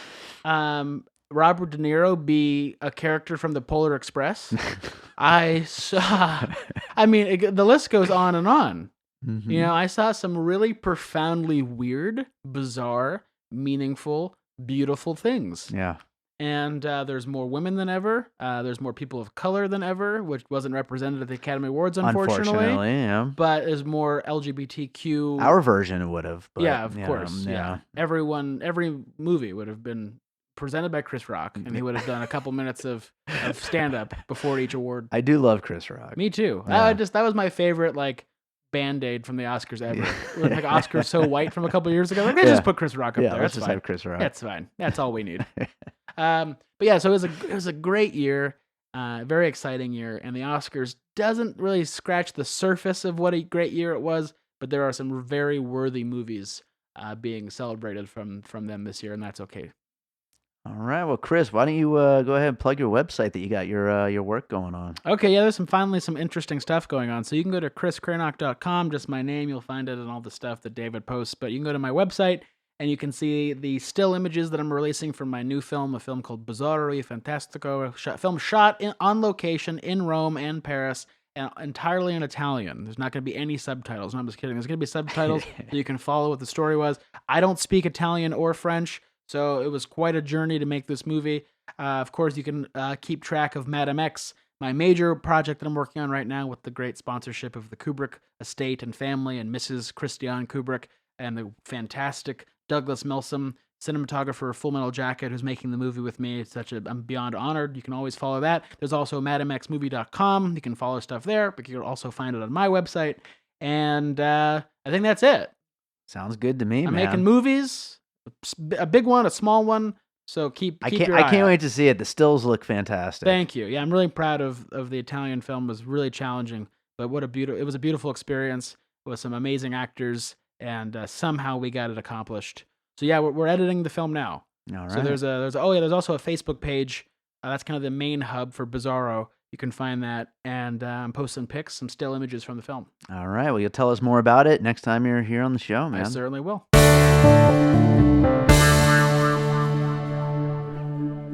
Robert De Niro be a character from the Polar Express. I saw, the list goes on and on. Mm-hmm. I saw some really profoundly weird, bizarre, meaningful, beautiful things. Yeah. And there's more women than ever. There's more people of color than ever, which wasn't represented at the Academy Awards, unfortunately. Yeah. But there's more LGBTQ. Our version would have. But, yeah, of course. Yeah. Every movie would have been presented by Kris Rock, and he would have done a couple minutes of stand-up before each award. I do love Kris Rock. Me too. Yeah. That was my favorite, Band-Aid from the Oscars ever. Oscars So White from a couple years ago. Let's just put Kris Rock up there. Let's just have Kris Rock. That's fine. That's all we need. But yeah, so it was a great year, very exciting year, and the Oscars doesn't really scratch the surface of what a great year it was, but there are some very worthy movies being celebrated from them this year, and that's okay. All right, well, Kris, why don't you go ahead and plug your website that you got your work going on? Okay, yeah, there's finally some interesting stuff going on. So you can go to kriskrainock.com, just my name. You'll find it and all the stuff that David posts. But you can go to my website, and you can see the still images that I'm releasing from my new film, a film called Bizzarro e Fantastico, film shot on location in Rome and Paris, and entirely in Italian. There's not going to be any subtitles. No, I'm just kidding. There's going to be subtitles so you can follow what the story was. I don't speak Italian or French, so it was quite a journey to make this movie. Of course, you can keep track of Madam X, my major project that I'm working on right now with the great sponsorship of the Kubrick estate and family and Mrs. Christiane Kubrick and the fantastic Douglas Milsom, cinematographer of Full Metal Jacket, who's making the movie with me. I'm beyond honored. You can always follow that. There's also madamxmovie.com. You can follow stuff there, but you can also find it on my website. And I think that's it. Sounds good to me, I'm man. making movies, a big one, a small one. So keep your eye I can't out. wait to see it. The stills look fantastic. Thank you. Yeah, I'm really proud of the Italian film. It was really challenging, but it was a beautiful experience with some amazing actors, and somehow we got it accomplished. So yeah, we're editing the film now. All right. So there's also a Facebook page. That's kind of the main hub for Bizzarro. You can find that, and I'm posting pics, some still images from the film. All right. Well, you'll tell us more about it next time you're here on the show, man. I certainly will.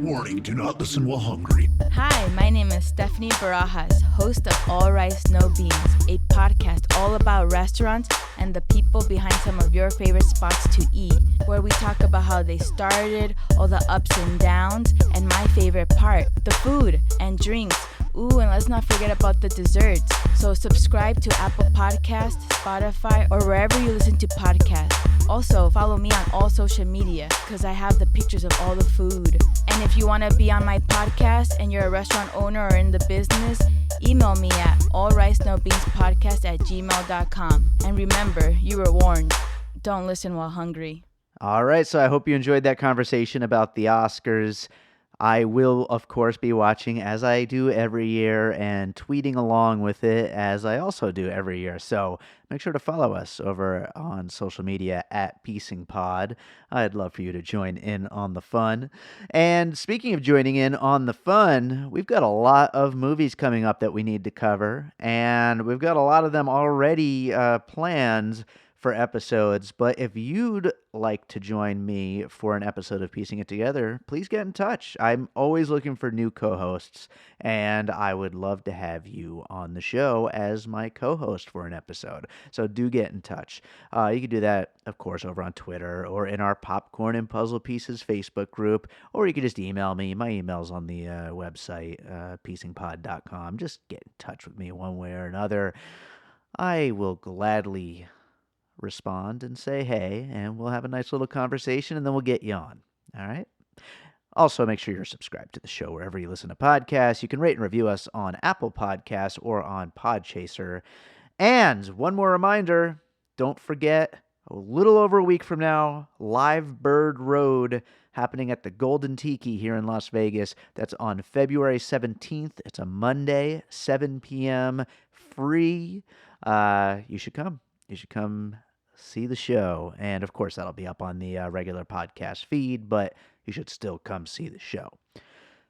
Warning, do not listen while hungry. Hi, my name is Stephanie Barajas, host of All Rice, No Beans, a podcast all about restaurants and the people behind some of your favorite spots to eat, where we talk about how they started, all the ups and downs, and my favorite part, the food and drinks. Ooh, and let's not forget about the desserts. So subscribe to Apple Podcasts, Spotify, or wherever you listen to podcasts. Also, follow me on all social media because I have the pictures of all the food. And if you want to be on my podcast and you're a restaurant owner or in the business, email me at allricenobeanspodcast@gmail.com. And remember, you were warned. Don't listen while hungry. All right, so I hope you enjoyed that conversation about the Oscars. I will, of course, be watching as I do every year and tweeting along with it as I also do every year. So make sure to follow us over on social media at PiecingPod. I'd love for you to join in on the fun. And speaking of joining in on the fun, we've got a lot of movies coming up that we need to cover, and we've got a lot of them already planned for episodes. But if you'd like to join me for an episode of Piecing It Together, please get in touch. I'm always looking for new co-hosts, and I would love to have you on the show as my co-host for an episode. So do get in touch. You can do that, of course, over on Twitter or in our Popcorn and Puzzle Pieces Facebook group, or you can just email me. My email's on the website, piecingpod.com. Just get in touch with me one way or another. I will gladly respond and say hey, and we'll have a nice little conversation, and then we'll get you on. All right? Also, make sure you're subscribed to the show wherever you listen to podcasts. You can rate and review us on Apple Podcasts or on Podchaser. And one more reminder, don't forget, a little over a week from now, Live Bird Road happening at the Golden Tiki here in Las Vegas. That's on February 17th. It's a Monday, 7 p.m., free. You should come. You should come see the show. And of course, that'll be up on the regular podcast feed, but you should still come see the show.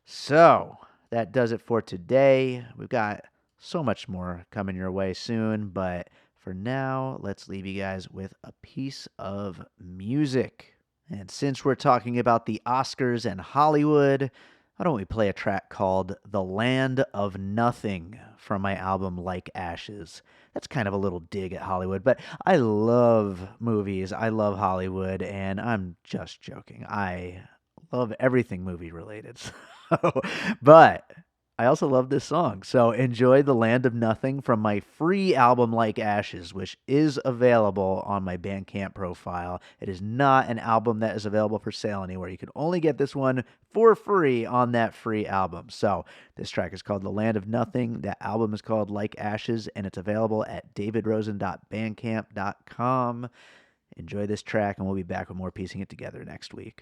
So that does it for today. We've got so much more coming your way soon, but for now, let's leave you guys with a piece of music. And since we're talking about the Oscars and Hollywood, why don't we play a track called The Land of Nothing from my album Like Ashes. That's kind of a little dig at Hollywood, but I love movies. I love Hollywood, and I'm just joking. I love everything movie related. But I also love this song. So enjoy The Land of Nothing from my free album Like Ashes, which is available on my Bandcamp profile. It is not an album that is available for sale anywhere. You can only get this one for free on that free album. So this track is called The Land of Nothing. That album is called Like Ashes, and it's available at davidrosen.bandcamp.com. Enjoy this track, and we'll be back with more Piecing It Together next week.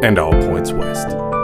and all points west.